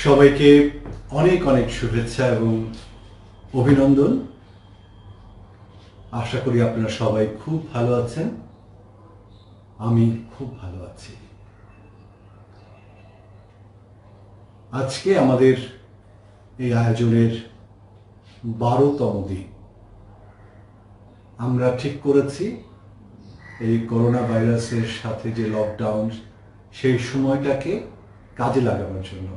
সবাইকে অনেক অনেক শুভেচ্ছা এবং অভিনন্দন। আশা করি আপনারা সবাই খুব ভালো আছেন। আমি খুব ভালো আছি। আজকে আমাদের এই আয়োজনের 12তম দিন। আমরা ঠিক করেছি এই করোনা ভাইরাসের সাথে যে লকডাউন, সেই সময়টাকে কাজে লাগাবার জন্য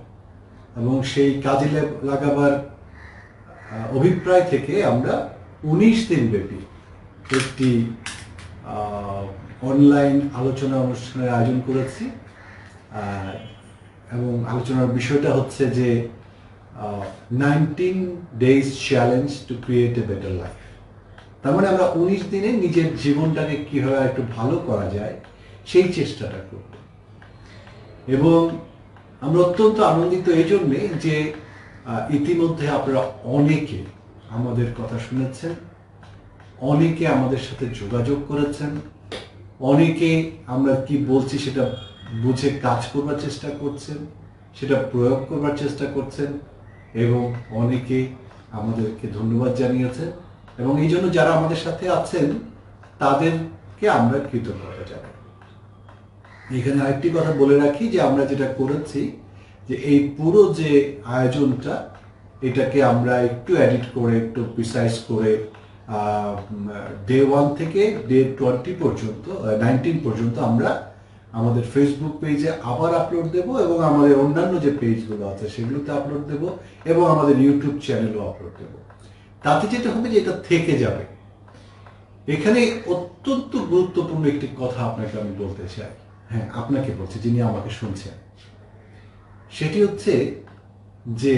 এবং সেই কাজে লাগাবার অভিপ্রায় থেকে আমরা 19 দিন ব্যাপী একটি অনলাইন আলোচনা অনুষ্ঠানের আয়োজন করেছি এবং আলোচনার বিষয়টা হচ্ছে যে 19 days challenge to create a better life. তার মানে আমরা 19 দিনে নিজের জীবনটাকে কিভাবে একটু ভালো করা যায় সেই চেষ্টাটা করব। এবং আমরা অত্যন্ত আনন্দিত এই জন্যে যে ইতিমধ্যে আপনারা অনেকে আমাদের কথা শুনেছেন, অনেকে আমাদের সাথে যোগাযোগ করেছেন, অনেকে আমরা কি বলছি সেটা বুঝে কাজ করবার চেষ্টা করছেন, সেটা প্রয়োগ করবার চেষ্টা করছেন এবং অনেকে আমাদেরকে ধন্যবাদ জানিয়েছেন এবং এই জন্য যারা আমাদের সাথে আছেন তাদেরকে আমরা কৃতজ্ঞতা জানাই। এখানে আরেকটি কথা বলে রাখি যে আমরা যেটা করেছি যে এই পুরো যে আয়োজনটা এটাকে আমরা একটু এডিট করে একটু প্রিসাইজ করে ডে 1 থেকে ডে 19 পর্যন্ত আমরা আমাদের ফেসবুক পেজে আবার আপলোড দেব এবং আমাদের অন্যান্য যে পেজগুলো আছে সেগুলোতে আপলোড দেব এবং আমাদের ইউটিউব চ্যানেলও আপলোড দেব। তাতে যেটা হবে যে এটা থেকে যাবে। এখানে অত্যন্ত গুরুত্বপূর্ণ একটি কথা আপনাকে আমি বলতে চাই, হ্যাঁ আপনাকে বলছি যিনি আমাকে শুনছেন, সেটি হচ্ছে যে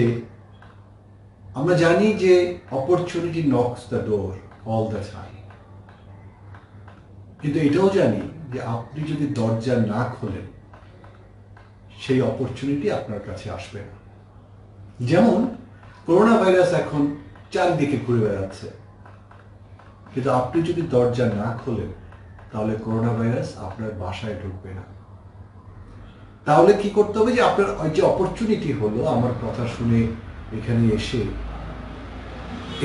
আমরা জানি যে opportunity knocks the door all the time, কিন্তু এটাও জানি যে আপনি যদি দরজা না খোলেন সেই অপরচুনিটি আপনার কাছে আসবে না। যেমন করোনা ভাইরাস এখন চারিদিকে ঘুরে বেড়াচ্ছে, কিন্তু আপনি যদি দরজা না খোলেন তাহলে করোনা ভাইরাস আপনার বাসায় ঢুকবে না। তাহলে কি করতে হবে যে আপনার যে অপরচুনিটি হলো আমার কথা শুনে এখানে এসে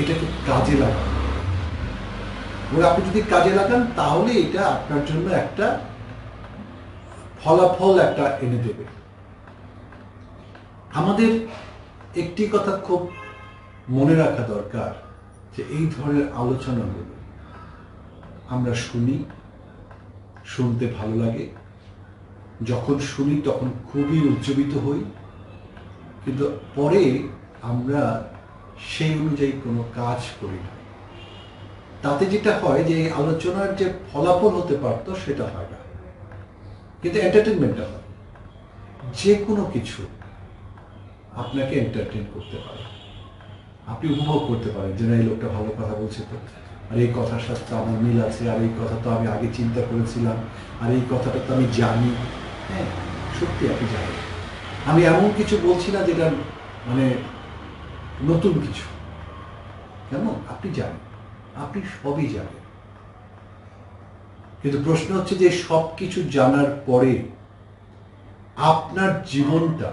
এটাকে কাজে লাগান এবং আপনি যদি কাজে লাগান তাহলে এটা আপনার জন্য একটা ফলাফল একটা এনে দেবে। আমাদের একটি কথা খুব মনে রাখা দরকার যে এই ধরনের আলোচনাগুলো আমরা শুনি, শুনতে ভালো লাগে, যখন শুনি তখন খুবই উজ্জীবিত হই, কিন্তু পরে আমরা সেই অনুযায়ী কোনো কাজ করি না। তাতে যেটা হয় যে এই আলোচনার যে ফলাফল হতে পারতো সেটা হয় না, কিন্তু এন্টারটেনমেন্টটা হয়। যে কোনো কিছু আপনাকে এন্টারটেন করতে পারে, আপনি উপভোগ করতে পারেন যে না এই লোকটা ভালো কথা বলছে তো, আর এই কথার সাথে তো আমার মিল আছে, আর এই কথা তো আমি আগে চিন্তা করেছিলাম, আর এই কথাটা তো আমি জানি। হ্যাঁ সত্যি আপনি জানেন, আমি এমন কিছু বলছি না যেটা মানে নতুন কিছু, কেমন আপনি জানেন, আপনি সবই জানেন। কিন্তু প্রশ্ন হচ্ছে যে সব কিছু জানার পরে আপনার জীবনটা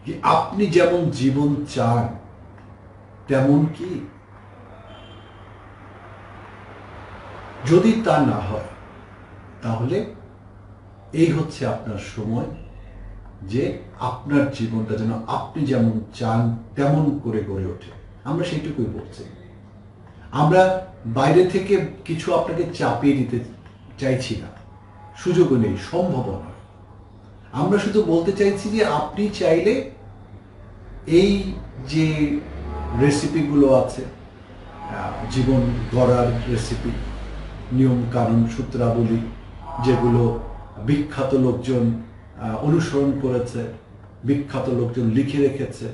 কি আপনি যেমন জীবন চান তেমন কি? যদি তা না হয় তাহলে এই হচ্ছে আপনার সময় যে আপনার জীবনটা যেন আপনি যেমন চান তেমন করে গড়ে ওঠে। আমরা সেইটুকুই বলছি। আমরা বাইরে থেকে কিছু আপনাকে চাপিয়ে দিতে চাইছি না, সুযোগও নেই, সম্ভবও নয়। আমরা শুধু বলতে চাইছি যে আপনি চাইলে এই যে রেসিপিগুলো আছে, জীবন গড়ার রেসিপি, নিয়ম কানুন সূত্রাবলী, যেগুলো বিখ্যাত লোকজন অনুসরণ করেছে, বিখ্যাত লোকজন লিখে রেখেছে,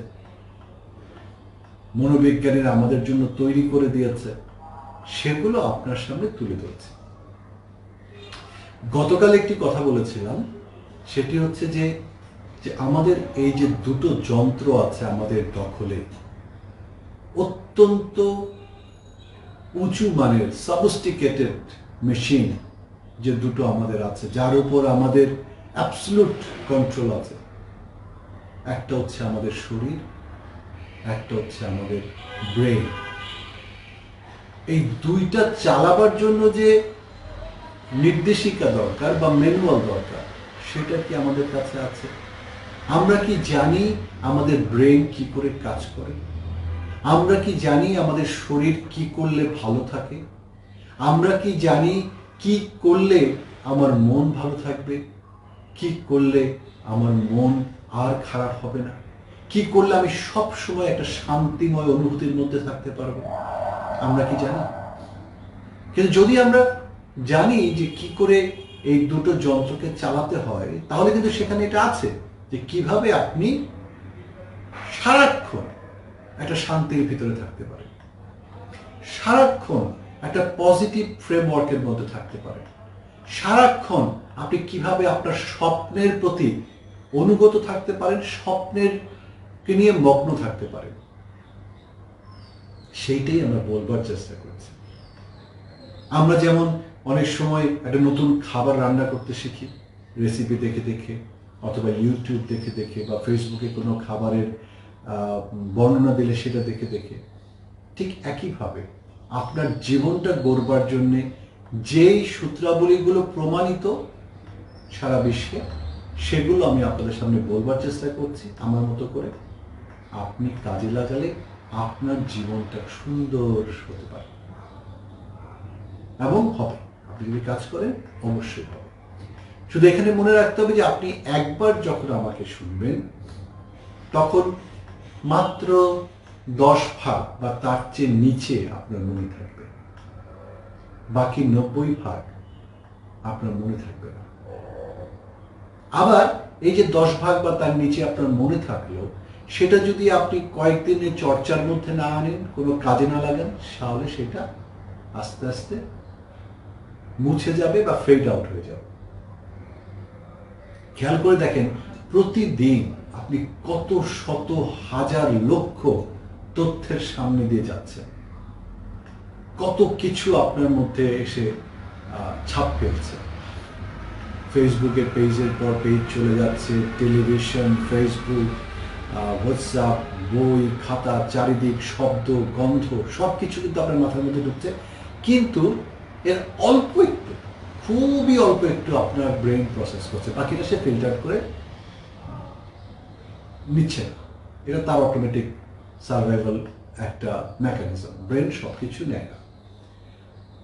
মনোবিজ্ঞানীরা আমাদের জন্য তৈরি করে দিয়েছে, সেগুলো আপনার সামনে তুলে ধরছে। গতকাল একটি কথা বলেছিলাম, সেটি হচ্ছে যে আমাদের এই যে দুটো যন্ত্র আছে আমাদের দখলে, অত্যন্ত উঁচু মানের সফিস্টিকেটেড মেশিন যে দুটো আমাদের আছে, যার উপর আমাদের অ্যাবসলিউট কন্ট্রোল আছে, একটা হচ্ছে আমাদের শরীর, একটা হচ্ছে আমাদের ব্রেন। এই দুইটা চালাবার জন্য যে নির্দেশিকা দরকার বা ম্যানুয়াল দরকার, সেটা কি আমাদের কাছে আছে? আমরা কি জানি আমাদের ব্রেন কি করে কাজ করে? আমরা কি জানি আমাদের শরীর কি করলে ভালো থাকে? আমরা কি জানি কি করলে আমার মন ভালো থাকবে, কি করলে আমার মন আর খারাপ হবে না, কি করলে আমি সব সময় একটা শান্তিময় অনুভূতির মধ্যে থাকতে পারবো? আমরা কি জানি? কিন্তু যদি আমরা জানি যে কি করে এই দুটো যন্ত্রকে চালাতে হয়, তাহলে কিন্তু সেখানে এটা আছে যে কিভাবে আপনি সারাক্ষণ একটা শান্তির ভিতরে থাকতে পারেন, সারাক্ষণ একটা পজিটিভ ফ্রেমওয়ার্কের মধ্যে থাকতে পারেন, সারাক্ষণ আপনি কিভাবে আপনার স্বপ্নের প্রতি অনুগত থাকতে পারেন, স্বপ্নের কে নিয়ে মগ্ন থাকতে পারেন। সেইটাই আমরা বলবার চেষ্টা করছি। আমরা যেমন অনেক সময় একটা নতুন খাবার রান্না করতে শিখি রেসিপি দেখে দেখে, অথবা ইউটিউব দেখে দেখে, বা ফেসবুকে কোনো খাবারের বর্ণনা দিলে সেটা দেখে দেখে, ঠিক একইভাবে আপনার জীবনটা গড়বার জন্যে যেই সূত্রাবলীগুলো প্রমাণিত সারা বিশ্বে, সেগুলো আমি আপনাদের সামনে বলবার চেষ্টা করছি আমার মতো করে। আপনি কাজে লাগালে আপনার জীবনটা সুন্দর হতে পারে, এবং হবে। আপনি যদি কাজ করেন অবশ্যই হবে। শুধু এখানে মনে রাখতে হবে যে আপনি একবার যখন আমাকে শুনবেন, তখন মাত্র 10 ভাগ বা তার চেয়ে নিচে আপনার মনে থাকবে, বাকি 90 ভাগ আপনার মনে থাকবে না। আবার এই যে 10 ভাগ বা তার নিচে আপনার মনে থাকলেও, সেটা যদি আপনি কয়েকদিনের চর্চার মধ্যে না আনেন, কোনো কাজে না লাগান, তাহলে সেটা আস্তে আস্তে মুছে যাবে বা ফেড আউট হয়ে যাবে। খেয়াল করে দেখেন, প্রতিদিন আপনি কত শত হাজার লক্ষ তথ্যের সামনে দিয়ে যাচ্ছেন, কত কিছু আপনার মধ্যে এসে ছাপ ফেলছে। ফেসবুকের পেজের পর পেজ চলে যাচ্ছে, টেলিভিশন, ফেসবুক, হোয়াটসঅ্যাপ, বই, খাতা, চারিদিক শব্দ, গন্ধ, সব কিছু কিন্তু আপনার মাথার মধ্যে ঢুকছে। কিন্তু এর অল্প একটু, খুবই অল্প একটু আপনার ব্রেন প্রসেস করছে, বাকিটা সে ফিল্টার করে নিচ্ছে না। এটা তার অটোমেটিক সার্ভাইভাল একটা মেকানিজম। ব্রেন সব কিছু নেয় না,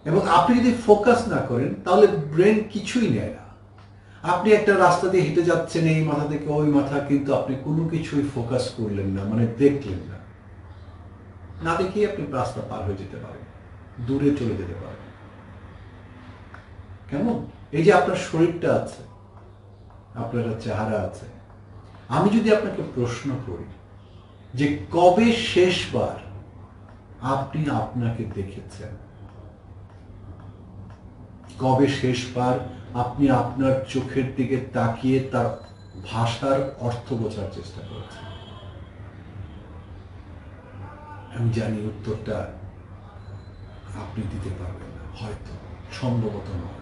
এবং আপনি যদি ফোকাস না করেন তাহলে ব্রেন কিছুই নেয় না। আপনি একটা রাস্তা দিয়ে হেঁটে যাচ্ছেন এই মাথা থেকে ওই মাথা, কিন্তু আপনি কোনো কিছুই ফোকাস করলেন না, মানে দেখলেন না। না দেখেই আপনি রাস্তা পার হয়ে যেতে পারেন, দূরে চলে যেতে পারেন। কেমন? এই যে আপনার শরীরটা আছে, আপনার একটা চেহারা আছে, আমি যদি আপনাকে প্রশ্ন করি যে কবে শেষবার আপনি আপনাকে দেখেছেন, কবে শেষবার আপনি আপনার চোখের দিকে তাকিয়ে তার ভাষার অর্থ বোঝার চেষ্টা করেছেন? আমি জানি উত্তরটা আপনি দিতে পারবেন না, হয়তো, সম্ভবত নয়।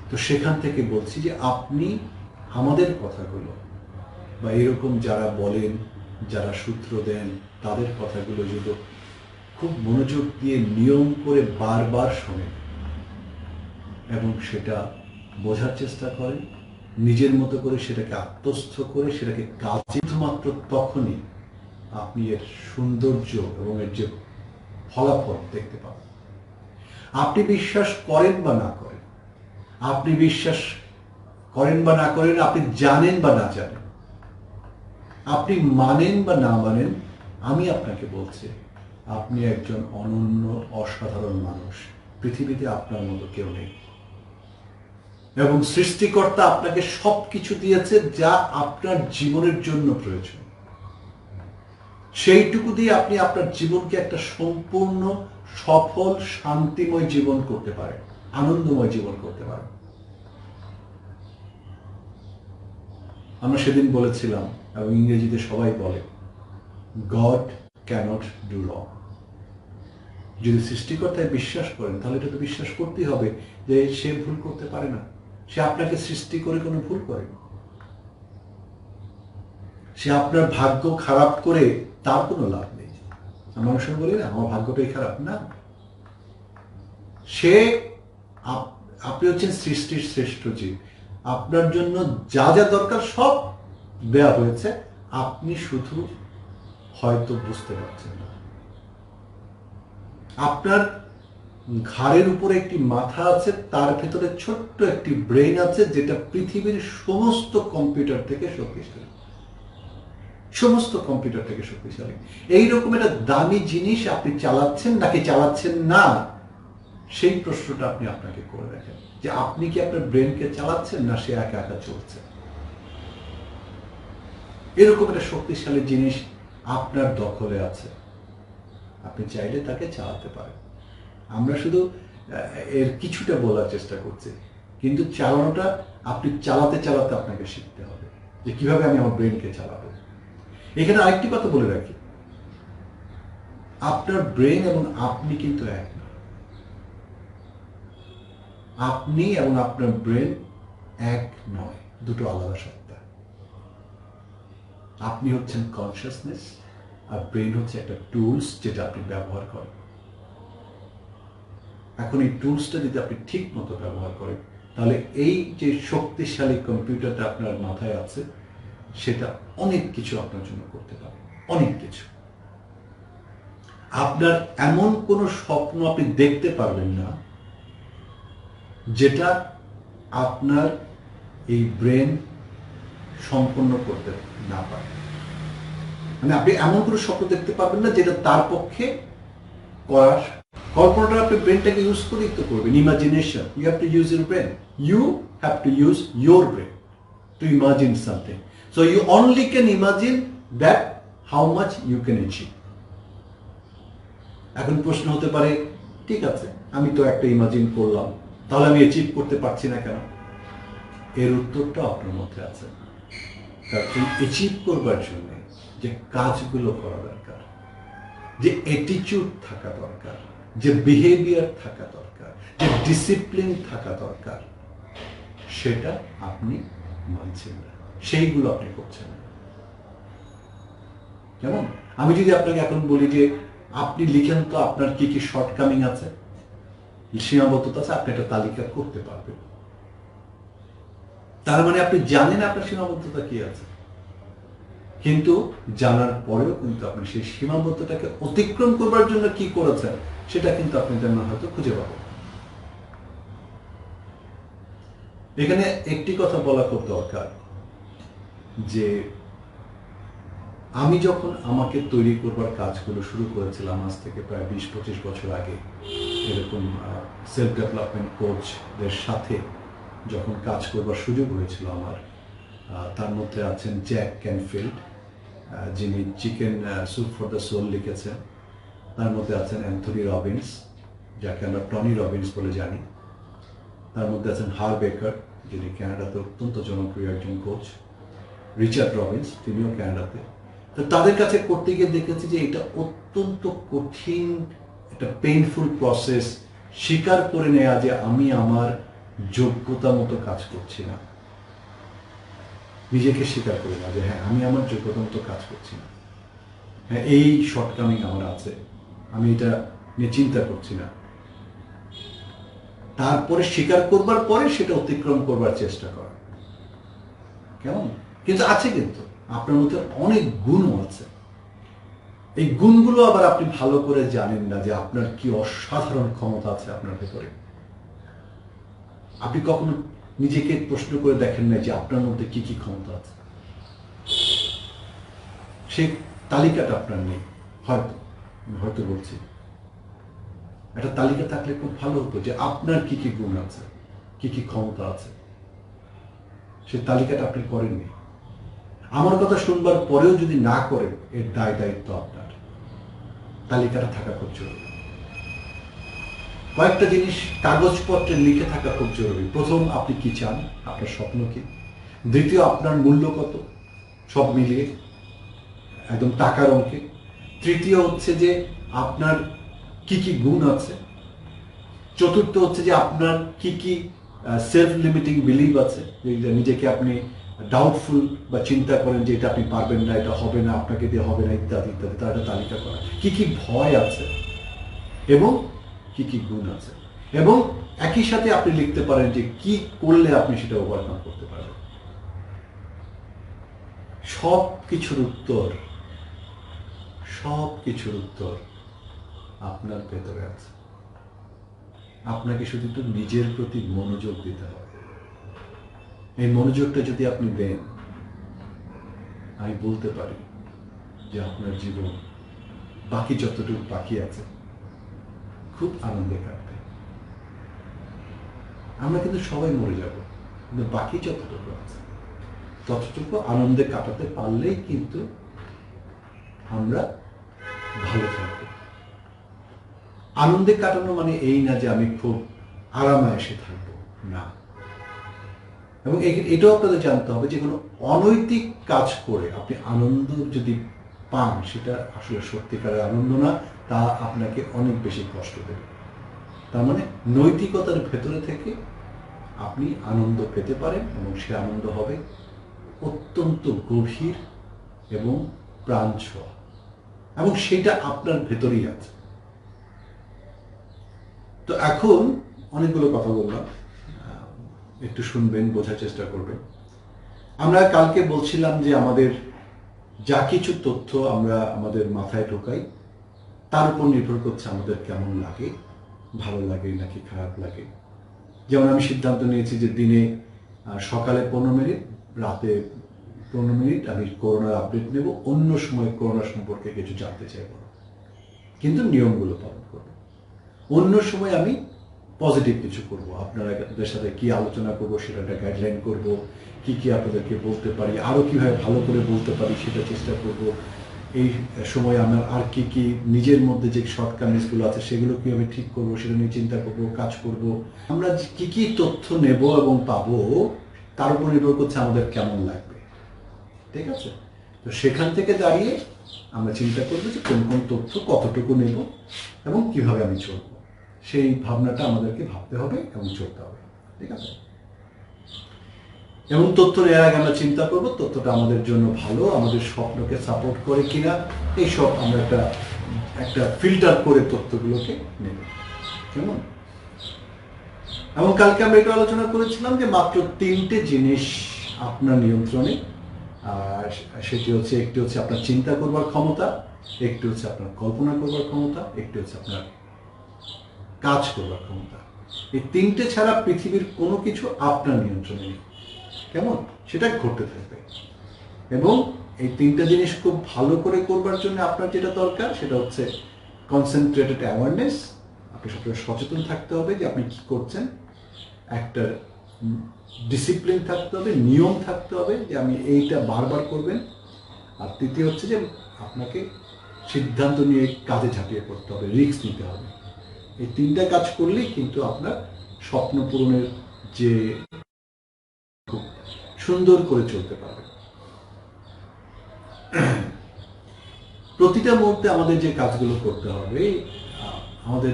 তো সেখান থেকে বলছি যে আপনি আমাদের কথাগুলো, বা এরকম যারা বলেন, যারা সূত্র দেন, তাদের কথাগুলো যদি খুব মনোযোগ দিয়ে নিয়ম করে বারবার শোনেন এবং সেটা বোঝার চেষ্টা করেন, নিজের মতো করে সেটাকে আত্মস্থ করে সেটাকে কাজে, শুধুমাত্র তখনই আপনি এর সৌন্দর্য এবং এর যে ফলাফল দেখতে পাবেন। আপনি বিশ্বাস করেন বা না করেন, আপনি বিশ্বাস করেন বা না করেন, আপনি জানেন বা না জানেন, আপনি মানেন বা না মানেন, আমি আপনাকে বলছি আপনি একজন অনন্য অসাধারণ মানুষ। পৃথিবীতে আপনার মতো কেউ নেই, এবং সৃষ্টিকর্তা আপনাকে সবকিছু দিয়েছে যা আপনার জীবনের জন্য প্রয়োজন। সেইটুকু দিয়ে আপনি আপনার জীবনকে একটা সম্পূর্ণ সফল শান্তিময় জীবন করতে পারেন, আনন্দময় জীবন করতে পারেন। আমরা সেদিন বলেছিলাম, এবং ইংরেজিতে সবাই বলে, গড ক্যানট ডু রং। যদি সৃষ্টিকর্তায় বিশ্বাস করেন, তাহলে এটা তো বিশ্বাস করতেই হবে যে সে ভুল করতে পারে না, সে আপনাকে সৃষ্টি করে কোনো ভুল করেনি। সে আপনার ভাগ্য খারাপ করে তার কোনো লাভ নেই। আমরা অনেক সময় বলি না আমার ভাগ্যটাই খারাপ, না, সে আপনি হচ্ছেন সৃষ্টির শ্রেষ্ঠ জীব, আপনার জন্য যা যা দরকার সব দেয়া হয়েছে, আপনি শুধু হয়তো বুঝতে পারছেন না। আপনার ঘাড়ের উপরে একটি মাথা আছে, তার ভেতরে ছোট্ট একটি ব্রেন আছে যেটা পৃথিবীর সমস্ত কম্পিউটার থেকে শক্তিশালী, সমস্ত কম্পিউটার থেকে শক্তিশালী। এইরকম একটা দামি জিনিস আপনি চালাচ্ছেন নাকি চালাচ্ছেন না, সেই প্রশ্নটা আপনি আপনাকে করে দেখেন যে আপনি কি আপনার ব্রেনকে চালাচ্ছেন না সে একা একা চলছে। এরকম একটা শক্তিশালী জিনিস আপনার দখলে আছে, আপনি চাইলে তাকে চালাতে পারেন। আমরা শুধু এর কিছুটা বলার চেষ্টা করছি, কিন্তু চালানোটা আপনি চালাতে চালাতে আপনাকে শিখতে হবে যে কিভাবে আমি আমার ব্রেনকে চালাবো। এখানে আরেকটি কথা বলে রাখি, আপনার ব্রেন এবং আপনি কিন্তু এক না। আপনি এবং আপনার ব্রেন এক নয়, দুটো আলাদা সত্তা। আপনি হচ্ছেন কনসিয়াসনেস আর ব্রেন হচ্ছে একটা টুলস যেটা আপনি ব্যবহার করেন। এখন এই টুলসটা যদি আপনি ঠিক মতো ব্যবহার করেন, তাহলে এই যে শক্তিশালী কম্পিউটারটা আপনার মাথায় আছে সেটা অনেক কিছু আপনার জন্য করতে পারে, অনেক কিছু। আপনার এমন কোন স্বপ্ন আপনি দেখতে পারবেন না যেটা আপনার এই ব্রেন সম্পন্ন করতে না পারে। মানে আপনি এমন কোনো স্বপ্ন দেখতে পারবেন না যেটা তার পক্ষে করার। কল্পনাটা আপনি ব্রেনটাকে ইউজ করেই তো করবেন। Imagination, you have to use your brain, you have to use your brain to imagine something. So you only can imagine that how much you can achieve. এখন প্রশ্ন হতে পারে, ঠিক আছে আমি তো একটা ইমাজিন করলাম, তাহলে আমি অ্যাচিভ করতে পারছি না কেন? এর উত্তরটা আপনার মধ্যে আছে। কারণ এই অ্যাচিভ করবার জন্য যে কাজগুলো করা দরকার, যে অ্যাটিটিউড থাকা দরকার, যে বিহেভিয়ার থাকা দরকার, যে ডিসিপ্লিন থাকা দরকার, সেটা আপনি মানছেন না, সেইগুলো আপনি করছেন না। কেমন? আমি যদি আপনাকে এখন বলি যে আপনি লিখেন তো আপনার কি কি শর্টকামিং আছে, সীমাবদ্ধতা আছে, আপনি একটা তালিকা করতে পারবেন। তার মানে আপনি জানেন আপনার সীমাবদ্ধতা কি আছে, কিন্তু জানার পরেও কিন্তু আপনি সেই সীমাবদ্ধতাকে অতিক্রম করবার জন্য কি করেছেন সেটা কিন্তু আপনি তেমন হয়তো খুঁজে পাবেন। এখানে একটি কথা বলা খুব দরকার যে আমি যখন আমাকে তৈরি করবার কাজগুলো শুরু করেছিলাম আজ থেকে প্রায় 20-25 বছর আগে, এরকম সেলফ ডেভেলপমেন্ট কোচদের সাথে যখন কাজ করবার সুযোগ হয়েছিল আমার, তার মধ্যে আছেন জ্যাক ক্যানফিল্ড, যিনি chicken soup for the soul লিখেছেন। তার মধ্যে আছেন অ্যান্থনি রবিন্স, যাকে আমরা টনি রবিন্স বলে জানি। তার মধ্যে আছেন হার বেকার, যিনি ক্যানাডাতে অত্যন্ত জনপ্রিয় একজন কোচ। রিচার্ড রবিন্স, তিনিও ক্যানাডাতে। তো তাদের কাছে করতে গিয়ে দেখেছি যে এটা অত্যন্ত কঠিন, একটা পেইনফুল প্রসেস, স্বীকার করে নেওয়া যে আমি আমার যোগ্যতা মতো কাজ করছি না। নিজেকে স্বীকার করে না যে হ্যাঁ আমি আমার যোগ্যতা মতো কাজ করছি না, হ্যাঁ এই শর্টকামিং আমার আছে, আমি এটা নিয়ে চিন্তা করছি না। তারপরে স্বীকার করবার পরে সেটা অতিক্রম করবার চেষ্টা করা। কেমন? কিন্তু আছে, কিন্তু আপনার মধ্যে অনেক গুণও আছে। এই গুণগুলো আবার আপনি ভালো করে জানেন না যে আপনার কি অসাধারণ ক্ষমতা আছে আপনার ভেতরে। আপনি কখনো নিজেকে প্রশ্ন করে দেখেন না যে আপনার মধ্যে কি কি ক্ষমতা আছে। সেই তালিকাটা আপনার নেই, হয়তো বলছি একটা তালিকা থাকলে খুব ভালো হতো যে আপনার কি কি গুণ আছে, কি কি ক্ষমতা আছে। সেই তালিকাটা আপনি করেননি। আমার কথা শুনবার পরেও যদি না করেন, এর দায়িত্ব আপনার। তালিকাটা থাকা খুব জরুরি। কয়েকটা জিনিস কাগজপত্রে লিখে থাকা খুব জরুরি। প্রথম, আপনি কি চান, আপনার স্বপ্ন কি। দ্বিতীয়, আপনার মূল্য কত, সব মিলিয়ে একদম টাকার অঙ্কে। তৃতীয় হচ্ছে যে আপনার কি কি গুণ আছে। চতুর্থ হচ্ছে যে আপনার কি কি সেলফ লিমিটিং বিলিভ আছে, নিজেকে আপনি ডাউটফুল বা চিন্তা করেন যে এটা আপনি পারবেন না, এটা হবে না, আপনাকে দিয়ে হবে না, ইত্যাদি ইত্যাদি, তার একটা তালিকা করা, কি কি ভয় আছে এবং কি কি গুণ আছে, এবং একই সাথে আপনি লিখতে পারেন যে কি করলে আপনি সেটা ওভারকাম করতে পারবেন। সব কিছুর উত্তর আপনার ভেতরে আছে। আপনাকে শুধু একটু নিজের প্রতি মনোযোগ দিতে হবে। এই মনোযোগটা যদি আপনি দেন, আমি বলতে পারি যে আপনার জীবন বাকি যতটুকু বাকি আছে খুব আনন্দে কাটবে। আমরা কিন্তু সবাই মরে যাব, কিন্তু বাকি যতটুকু আছে ততটুকু আনন্দে কাটাতে পারলেই কিন্তু আমরা ভালো থাকব। আনন্দে কাটানো মানে এই না যে আমি খুব আরামায়েশে থাকবো, না। এবং এটাও আপনাদের জানতে হবে যে কোনো অনৈতিক কাজ করে আপনি আনন্দ যদি পান, সেটা আসলে সত্যিকারের আনন্দ না, তা আপনাকে অনেক বেশি কষ্ট দেবে। তার মানে নৈতিকতার ভেতরে থেকে আপনি আনন্দ পেতে পারেন, এবং সে আনন্দ হবে অত্যন্ত গভীর এবং প্রাণ ছোঁয়া, এবং সেটা আপনার ভেতরেই আছে। তো এখন অনেকগুলো কথা বললাম, একটু শুনবেন, বোঝার চেষ্টা করবেন। আমরা কালকে বলছিলাম যে আমাদের যা কিছু তথ্য আমরা আমাদের মাথায় ঢোকাই, তার উপর নির্ভর করছে আমাদের কেমন লাগে, ভালো লাগে নাকি খারাপ লাগে। যেমন আমি সিদ্ধান্ত নিয়েছি যে দিনে সকালে 15 মিনিট, রাতে 15 মিনিট আমি করোনার আপডেট নেব, অন্য সময় করোনা সম্পর্কে কিছু জানতে চাইব না, কিন্তু নিয়মগুলো পালন করব। অন্য সময় আমি পজিটিভ কিছু করব, আপনাদের সাথে কি আলোচনা করব সেটা একটা গাইডলাইন করব, কি কি আপনাদেরকে বলতে পারি, আরো কিভাবে ভালো করে বলতে পারি সেটা চেষ্টা করব। এই সময় আমার আর কি কি নিজের মধ্যে যে শর্টকামিজগুলো আছে সেগুলো কিভাবে ঠিক করব সেটা নিয়ে চিন্তা করব, কাজ করব। আমরা কি কি তথ্য নেব এবং পাবো তার উপর নির্ভর করছে আমাদের কেমন লাগবে, ঠিক আছে? তো সেখান থেকে দাঁড়িয়ে আমরা চিন্তা করবো যে কোন কোন তথ্য কতটুকু নেব এবং কিভাবে আমি চলবো, সেই ভাবনাটা আমাদেরকে ভাবতে হবে এবং চলতে হবে, ঠিক আছে? এবং তথ্য নেওয়ার আগে আমরা চিন্তা করবো তথ্যটা আমাদের জন্য ভালো, আমাদের স্বপ্নকে সাপোর্ট করে কিনা, এইসব আমরা একটা ফিল্টার করে তথ্যগুলোকে নেব, কেমন? এবং কালকে আমরা এটা আলোচনা করেছিলাম যে মাত্র 3টে জিনিস আপনার নিয়ন্ত্রণে, আর সেটি হচ্ছে, একটি হচ্ছে আপনার চিন্তা করবার ক্ষমতা, একটি হচ্ছে আপনার কল্পনা করবার ক্ষমতা, একটি হচ্ছে আপনার কাজ করবার ক্ষমতা। এই 3টে ছাড়া পৃথিবীর কোনো কিছু আপনার নিয়ন্ত্রণে নেই, কেমন? সেটা ঘটতে থাকবে। এবং এই 3টে জিনিস খুব ভালো করে করবার জন্য আপনার যেটা দরকার সেটা হচ্ছে কনসেন্ট্রেটেড অ্যাওয়ারনেস। আপনি সবসময় সচেতন থাকতে হবে যে আপনি কি করছেন, একটা ডিসিপ্লিন থাকতে হবে, নিয়ম থাকতে হবে যে আমি এইটা বারবার করবেন। আর তৃতীয় হচ্ছে যে আপনাকে সিদ্ধান্ত নিয়ে কাজে ঝাঁপিয়ে পড়তে হবে, রিস্ক নিতে হবে। এই 3টা কাজ করলেই কিন্তু আপনার স্বপ্ন পূরণের যে খুব সুন্দর করে চলতে পারবে। প্রতিটা মুহূর্তে আমাদের যে কাজগুলো করতে হবে, আমাদের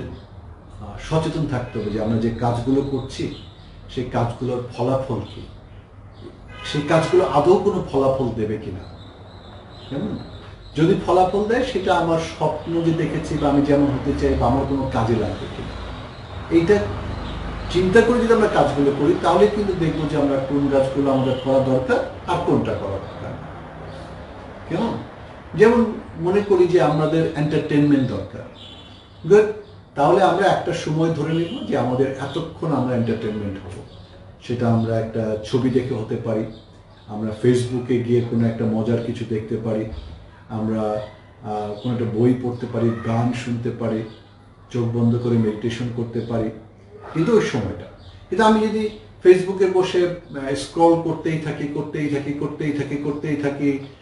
সচেতন থাকতে হবে যে আমরা যে কাজগুলো করছি সেই কাজগুলোর ফলাফল কি, সেই কাজগুলো আদৌ কোনো ফলাফল দেবে কিনা। কেমন? যদি ফলাফল দেয় সেটা আমার স্বপ্ন যে দেখেছি বা আমি যেমন হতে চাই বা আমার কোনো কাজে লাগবে কিনা, এইটা চিন্তা করে যদি আমরা কাজগুলো করি তাহলে কিন্তু দেখবো যে আমরা কোন কাজগুলো আমাদের করা দরকার আর কোনটা করা দরকার। কেমন? যেমন মনে করি যে আমাদের এন্টারটেনমেন্ট দরকার, গুড, তাহলে আমরা একটা সময় ধরে নিব যে আমাদের এতক্ষণ আমরা এন্টারটেনমেন্ট হব। সেটা আমরা একটা ছবি দেখে হতে পারি, আমরা ফেসবুকে গিয়ে কোনো একটা মজার কিছু দেখতে পারি, আমরা কোনো একটা বই পড়তে পারি, গান শুনতে পারি, চোখ বন্ধ করে মেডিটেশন করতে পারি। কিন্তু ওই সময়টা, কিন্তু আমি যদি ফেসবুকে বসে স্ক্রল করতেই থাকি,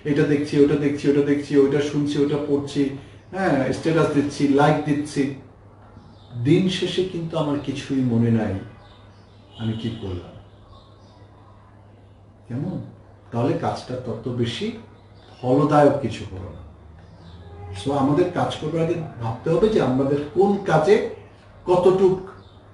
এটা দেখছি, ওটা দেখছি, ওইটা শুনছি, ওটা পড়ছি, হ্যাঁ, স্ট্যাটাস দিচ্ছি, লাইক দিচ্ছি, দিন শেষে কিন্তু আমার কিছুই মনে নাই আমি কি করলাম। কেমন? তাহলে কাজটা তত বেশি ফলদায়ক কিছু হলো না। সো আমাদের কাজ করবার আগে ভাবতে হবে যে আমাদের কোন কাজে কতটুক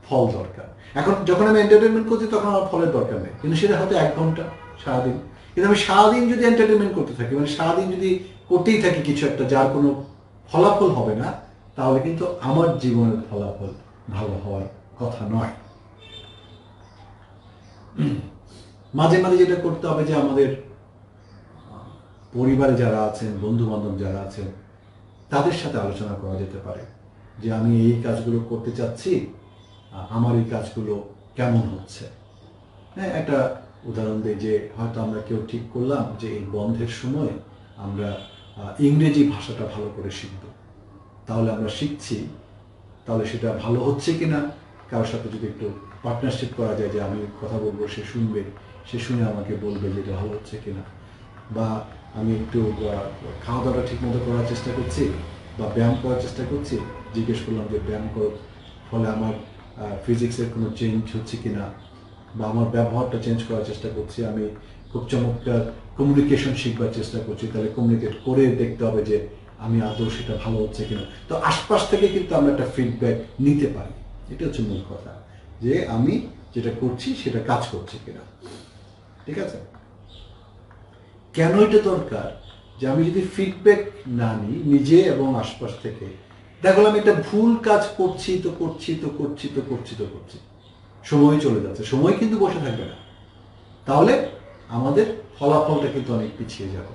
ফল দরকার। এখন যখন আমি এন্টারটেনমেন্ট করছি তখন আমার ফলের দরকার নেই, কিন্তু সেটা হয়তো 1 ঘন্টা সারাদিন, কিন্তু আমি সারাদিন যদি এন্টারটেনমেন্ট করতে থাকি, মানে সারাদিন যদি করতেই থাকি কিছু একটা যার কোনো ফলাফল হবে না, তাহলে কিন্তু আমার জীবনের ফলাফল ভালো হওয়ার কথা নয়। মাঝে মাঝে যেটা করতে হবে যে আমাদের পরিবারে যারা আছেন, বন্ধু বান্ধব যারা আছেন, তাদের সাথে আলোচনা করা যেতে পারে যে আমি এই কাজগুলো করতে চাচ্ছি, আমার এই কাজগুলো কেমন হচ্ছে। হ্যাঁ, একটা উদাহরণ দিই যে হয়তো আমরা কেউ ঠিক করলাম যে এই বন্ধের সময় আমরা ইংরেজি ভাষাটা ভালো করে শিখব। তাহলে আমরা শিখছি, তাহলে সেটা ভালো হচ্ছে কিনা কারোর সাথে যদি একটু পার্টনারশিপ করা যায়, যে আমি কথা বলবো, সে শুনবে, সে শুনে আমাকে বলবে যে এটা ভালো হচ্ছে কিনা। বা আমি একটু খাওয়া দাওয়াটা ঠিক মতো করার চেষ্টা করছি বা ব্যায়াম করার চেষ্টা করছি, জিজ্ঞেস করলাম যে ব্যায়াম করার ফলে আমার ফিজিক্সের কোনো চেঞ্জ হচ্ছে কিনা, বা আমার ব্যবহারটা চেঞ্জ করার চেষ্টা করছি, আমি খুব চমৎকার কমিউনিকেশন শিখবার চেষ্টা করছি, তাহলে কমিউনিকেট করে দেখতে হবে যে আমি আদৌ সেটা ভালো হচ্ছে কিনা। তো আশপাশ থেকে কিন্তু আমরা একটা ফিডব্যাক নিতে পারি। এটা হচ্ছে মূল কথা, যে আমি যেটা করছি সেটা কাজ করছে কিনা। ঠিক আছে? কেন এটা দরকার যে আমি যদি ফিডব্যাক না নিই নিজে এবং আশপাশ থেকে, দেখো আমি একটা ভুল কাজ করছি তো করছি তো করছি তো করছি তো করছি, সময় চলে যাচ্ছে, সময় কিন্তু বসে থাকবে না, তাহলে আমাদের ফলাফলটা কিন্তু অনেক পিছিয়ে যাবে।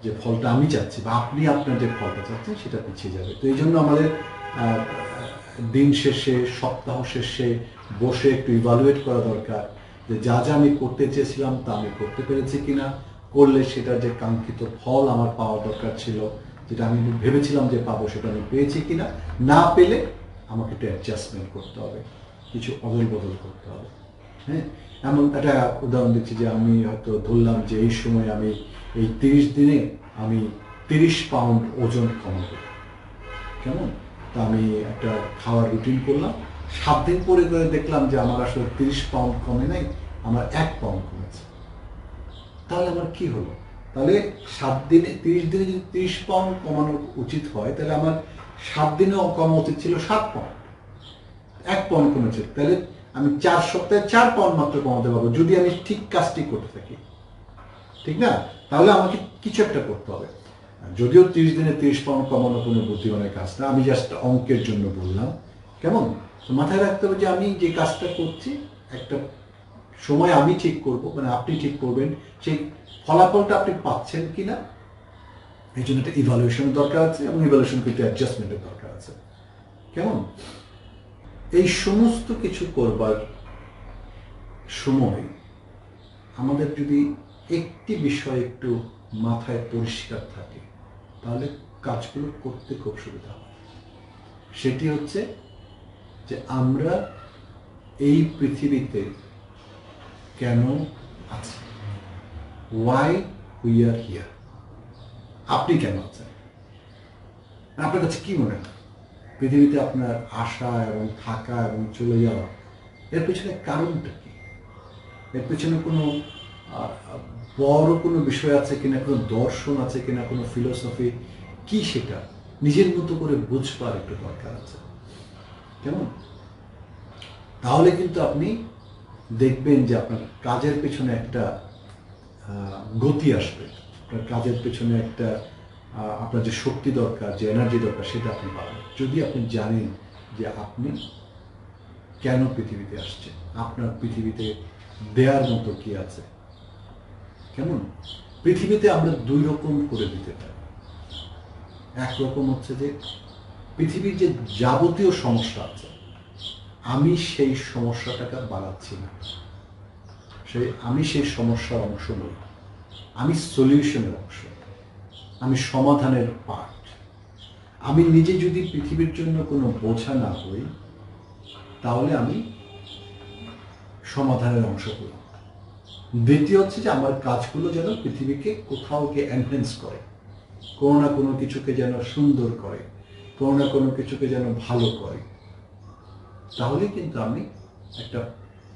যে ফলটা আমি চাচ্ছি বা আপনি আপনার যে ফলটা চাচ্ছেন সেটা পিছিয়ে যাবে। তো এই জন্য আমাদের দিন শেষে, সপ্তাহ শেষে বসে একটু ইভালুয়েট করা দরকার যে যা যা আমি করতে চেয়েছিলাম তা আমি করতে পেরেছি কিনা, করলে সেটা যে কাঙ্ক্ষিত ফল আমার পাওয়ার দরকার ছিল, যেটা আমি ভেবেছিলাম যে পাবো, সেটা আমি পেয়েছি কিনা, না পেলে আমাকে একটু অ্যাডজাস্টমেন্ট করতে হবে, কিছু অদল বদল করতে হবে। হ্যাঁ, এমন একটা উদাহরণ দিচ্ছি যে আমি হয়তো ধরলাম যে এই সময় আমি এই 30 দিনে আমি 30 পাউন্ড ওজন কমাবো। কেমন? তা আমি একটা খাওয়ার রুটিন করলাম, 7 দিন পরে করে দেখলাম যে আমার আসলে 30 পাউন্ড কমে নাই, আমার 1 পাউন্ড কমেছে। তাহলে আমার কি হলো? তাহলে 7 দিনে 30 দিনে যদি 30 পাউন্ড কমানো উচিত হয়, তাহলে আমার 7 দিনেও কমা উচিত ছিল 7 পাউন্ড, 1 পাউন্ড কমেছে। তাহলে আমি 4 সপ্তাহে 4 পাউন্ড মাত্র কমাতে পারবো যদি আমি ঠিক কাজটি করতে থাকি। ঠিক না? তাহলে আমাকে কিছু একটা করতে হবে। যদিও 30 দিনে 30 পাউন্ড কমানো কোনো বুদ্ধিমানের কাজ না, আমি জাস্ট অঙ্কের জন্য বললাম। কেমন? তো মাথায় রাখতে হবে যে আমি যে কাজটা করছি একটা সময় আমি ঠিক করব, মানে আপনি ঠিক করবেন, সেই ফলাফলটা আপনি পাচ্ছেন কিনা, এই জন্য একটা ইভালুয়েশনের দরকার আছে এবং ইভালুয়েশন কিন্তু অ্যাডজাস্টমেন্টের দরকার আছে। কেমন? এই সমস্ত কিছু করবার সময় আমাদের যদি একটি বিষয় একটু মাথায় পরিষ্কার থাকে, তাহলে কাজগুলো করতে খুব সুবিধা হয়। সেটি হচ্ছে যে আমরা এই পৃথিবীতে কেন আছি, why we are here। আপনি কেন আছেন? আপনার কাছে কি মনে হয় পৃথিবীতে আপনার আসা এবং থাকা এবং চলে যাওয়া, এর পেছনে কারণটা কি? এর পেছনে কোনো বড় কোনো বিষয় আছে কিনা, কোনো দর্শন আছে কিনা, কোনো ফিলোসফি কি, সেটা নিজের মতো করে বুঝবার একটু দরকার আছে। কেমন? তাহলে কিন্তু আপনি দেখবেন যে আপনার কাজের পেছনে একটা গতি আসবে, আপনার কাজের পেছনে একটা আপনার যে শক্তি দরকার, যে এনার্জি দরকার, সেটা আপনি পাবেন যদি আপনি জানেন যে আপনি কেন পৃথিবীতে আসছেন, আপনার পৃথিবীতে দেয়ার মতো কি আছে। কেমন? পৃথিবীতে আমরা 2 রকম করে দিতে পারি। একরকম হচ্ছে যে পৃথিবীর যে যাবতীয় সমস্যা আছে, আমি সেই সমস্যাটাকে বাড়াচ্ছি না, আমি সেই সমস্যার অংশ নই, আমি সলিউশনের অংশ, আমি সমাধানের পার্ট। আমি নিজে যদি পৃথিবীর জন্য কোনো বোঝা না হই, তাহলে আমি সমাধানের অংশ হলাম। দ্বিতীয় হচ্ছে যে আমার কাজগুলো যেন পৃথিবীকে কোথাও গিয়ে এনহ্যান্স করে, কোনো না কোনো কিছুকে যেন সুন্দর করে, কোনো না কোনো কিছুকে যেন ভালো করে। তাহলে কিন্তু আমি একটা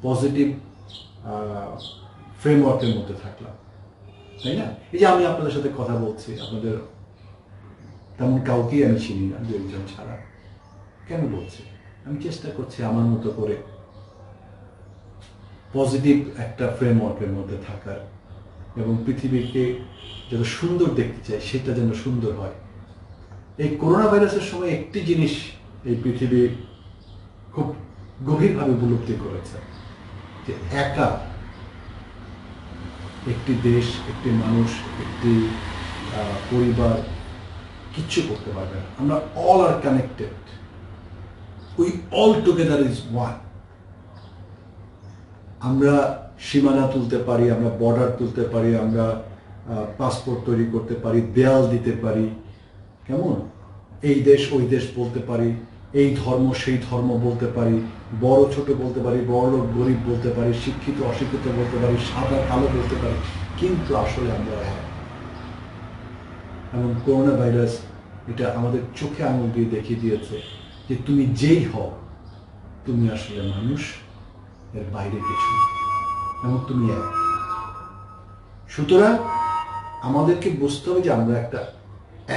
পজিটিভ ফ্রেমওয়ার্কের মধ্যে থাকলাম, তাই না? এই যে আমি আপনাদের সাথে কথা বলছি, আপনাদের তেমন কাউকেই আমি চিনি না, 2 একজন ছাড়া। কেন বলছি? আমি চেষ্টা করছি আমার মতো করে পজিটিভ একটা ফ্রেমওয়ার্কের মধ্যে থাকার, এবং পৃথিবীকে যত সুন্দর দেখতে চাই সেটা যেন সুন্দর হয়। এই করোনা ভাইরাসের সময় একটি জিনিস এই পৃথিবী খুব গভীরভাবে উপলব্ধি করেছে, যে একা একটি দেশ, একটি মানুষ, একটি পরিবার কিচ্ছু করতে পারবে না। আমরা all are connected, we all together is one. আমরা সীমানা তুলতে পারি, আমরা বর্ডার তুলতে পারি, আমরা পাসপোর্ট তৈরি করতে পারি, দেয়াল দিতে পারি, কেমন এই দেশ ওই দেশ বলতে পারি, এই ধর্ম সেই ধর্ম বলতে পারি, বড় ছোট বলতে পারি, বড় লোক গরিব বলতে পারি, শিক্ষিত অশিক্ষিত বলতে পারি, সাদা কালো বলতে পারি, কিন্তু আসলে আমরা এক। এবং করোনা ভাইরাস এটা আমাদের চোখে আঙুল দিয়ে দেখিয়ে দিয়েছে যে তুমি যেই হও, তুমি আসলে মানুষ, এর বাইরে কিছু, এবং তুমি এক। সুতরাং আমাদেরকে বুঝতে হবে যে আমরা একটা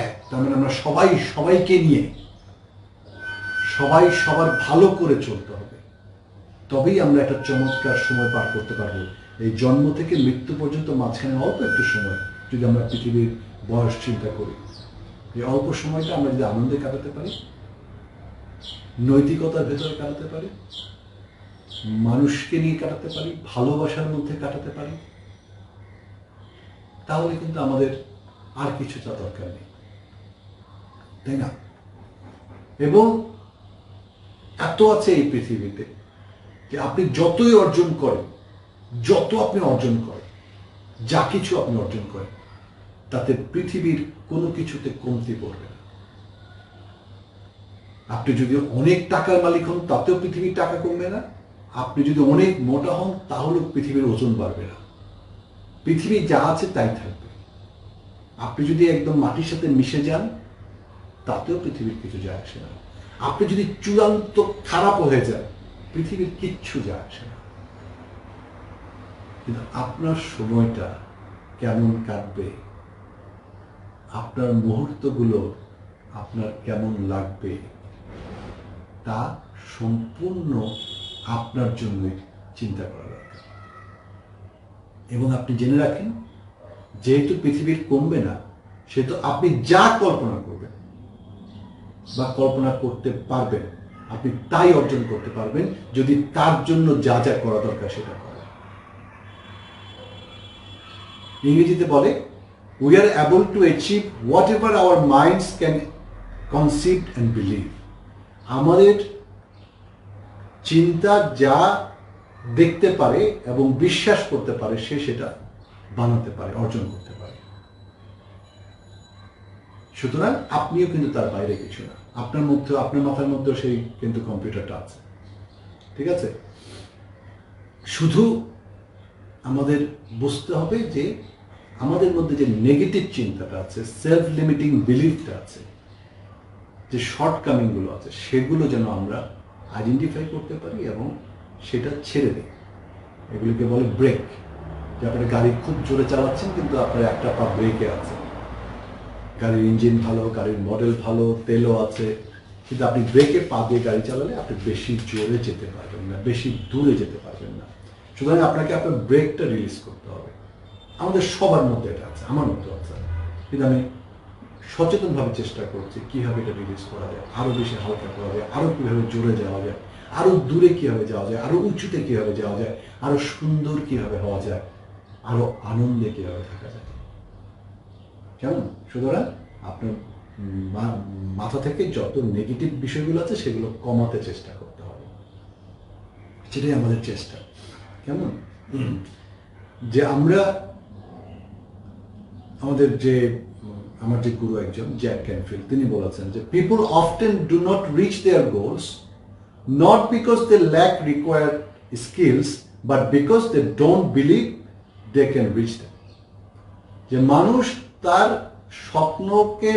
এক, তার মানে আমরা সবাই সবাইকে নিয়ে, সবাই সবার ভালো করে চলতে হবে, তবেই আমরা একটা চমৎকার সময় পার করতে পারবো। এই জন্ম থেকে মৃত্যু পর্যন্ত মাঝখানে অল্প একটু সময় যদি আমরা পৃথিবীর বয়স চিন্তা করি, এই অল্প সময়টা আমরা যদি আনন্দে কাটাতে পারি, নৈতিকতার ভেতরে কাটাতে পারি, মানুষকে নিয়ে কাটাতে পারি, ভালোবাসার মধ্যে কাটাতে পারি, তাহলে কিন্তু আমাদের আর কিছু তা দরকার নেই, তাই না? এবং এত আছে এই পৃথিবীতে যে আপনি যতই অর্জন করেন, যত আপনি অর্জন করেন, যা কিছু আপনি অর্জন করেন, তাতে পৃথিবীর কোনো কিছুতে কমতি পড়বে না। আপনি যদি অনেক টাকার মালিক হন, তাতেও পৃথিবীর টাকা কমবে না। আপনি যদি অনেক মোটা হন, তাহলেও পৃথিবীর ওজন বাড়বে না। পৃথিবী যা আছে তাই থাকবে। আপনি যদি একদম মাটির সাথে মিশে যান, তাতেও পৃথিবীর কিছু যায় আসে না। আপনি যদি চূড়ান্ত খারাপ হয়ে যান, পৃথিবীর কিচ্ছু যায় আসে না। কিন্তু আপনার সময়টা কেমন কাটবে, আপনার মুহূর্তগুলো আপনার কেমন লাগবে, তা সম্পূর্ণ আপনার জন্য চিন্তা করা দরকার। এবং আপনি জেনে রাখেন, যেহেতু পৃথিবীর কমবে না, সেহেতু আপনি যা কল্পনা করবেন বা কল্পনা করতে পারবেন, আপনি তাই অর্জন করতে পারবেন, যদি তার জন্য যা যা করা দরকার সেটা করেন। ইংরেজিতে বলে, we are able to achieve whatever our minds can conceive and believe. আমাদের চিন্তা যা দেখতে পারে এবং বিশ্বাস করতে পারে, সে সেটা বানাতে পারে, অর্জন করতে পারে। সুতরাং আপনিও কিন্তু তার বাইরে কিছু না। আপনার মধ্যে, আপনার মাথার মধ্যেও সেই কিন্তু কম্পিউটারটা আছে, ঠিক আছে? শুধু আমাদের বুঝতে হবে যে আমাদের মধ্যে যে নেগেটিভ চিন্তাটা আছে, সেলফ লিমিটিং বিলিফটা আছে, যে শর্টকামিং গুলো আছে, সেগুলো যেন আমরা আইডেন্টিফাই করতে পারি এবং সেটা ছেড়ে দিই। এগুলোকে বলে ব্রেক। যে আপনার গাড়ি খুব জোরে চালাচ্ছেন, কিন্তু আপনার একটা পা ব্রেকে আছে, গাড়ির ইঞ্জিন ভালো, গাড়ির মডেল ভালো, তেলও আছে, কিন্তু আপনি ব্রেকে পা দিয়ে গাড়ি চালালে আপনি বেশি জোরে যেতে পারবেন না, বেশি দূরে যেতে পারবেন না। সুতরাং আপনাকে আপনার ব্রেকটা রিলিজ করতে হবে। আমাদের সবার মধ্যে এটা আছে, আমার মধ্যে আছে, কিন্তু আমি সচেতনভাবে চেষ্টা করছি কিভাবে এটা রিলিজ করা যায়, আরো বেশি হালকা করা যায়, আরো কিভাবে জোরে যাওয়া যায়, আরো দূরে কিভাবে যাওয়া যায়, আরো উঁচুতে কিভাবে যাওয়া যায়, আরো সুন্দর কিভাবে হওয়া যায়, আরো আনন্দে কিভাবে থাকা যায়। কেমন? সুতরাং আপনার মাথা থেকে যত নেগেটিভ বিষয়গুলো আছে সেগুলো কমাতে চেষ্টা করতে হবে, সেটাই আমাদের চেষ্টা। কেমন? যে আমরা আমাদের যে আমার যে গুরু একজন জ্যাক ক্যানফিল্ড, তিনি বলেছেন যে people often do not reach their goals not because they lack required skills but because they don't believe they can reach them. যে মানুষ তার স্বপ্নকে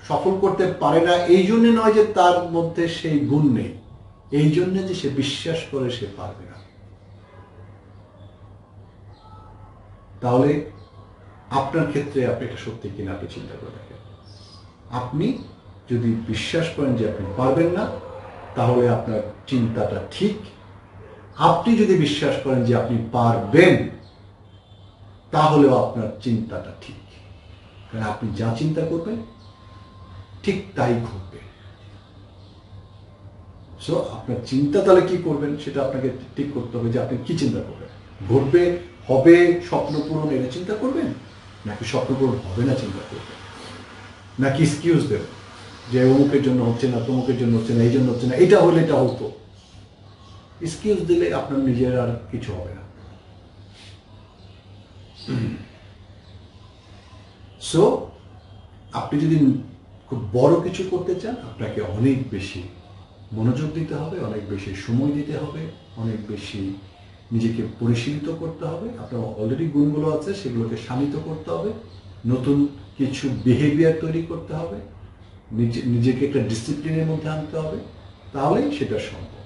সফল করতে পারে না এই জন্য নয় যে তার মধ্যে সেই গুণ নেই, এই জন্য যে সে বিশ্বাস করে সে পারবে না। তাহলে আপনার ক্ষেত্রে আপনি এটা সত্যি কিনা আপনি চিন্তা করে দেখেন। আপনি যদি বিশ্বাস করেন যে আপনি পারবেন না, তাহলে আপনার চিন্তাটা ঠিক। আপনি যদি বিশ্বাস করেন যে আপনি পারবেন, তাহলেও আপনার চিন্তাটা ঠিক, কারণ আপনি যা চিন্তা করবেন ঠিক তাই ঘটবে। সো আপনার চিন্তা তাহলে কি করবেন সেটা আপনাকে ঠিক করতে হবে, যে আপনি কি চিন্তা করবেন। ঘটবে, হবে, স্বপ্ন পূরণ এটা চিন্তা করবেন, নাকি স্বপ্ন পূরণ হবে না চিন্তা করবেন, নাকি এক্সকিউজ দেবেন যে অমুকের জন্য হচ্ছে না, তমুকের জন্য হচ্ছে না, এই জন্য হচ্ছে না, এটা হলে এটা হতো। এক্সকিউজ দিলে আপনার নিজের আর কিছু হবে না। সো আপনি যদি খুব বড় কিছু করতে চান, আপনাকে অনেক বেশি মনোযোগ দিতে হবে, অনেক বেশি সময় দিতে হবে, অনেক বেশি নিজেকে পরিশীলিত করতে হবে। আপনার অলরেডি গুণগুলো আছে সেগুলোকে শানিত করতে হবে, নতুন কিছু বিহেভিয়ার তৈরি করতে হবে, নিজেকে একটা ডিসিপ্লিনের মধ্যে আনতে হবে, তাহলেই সেটা সম্ভব।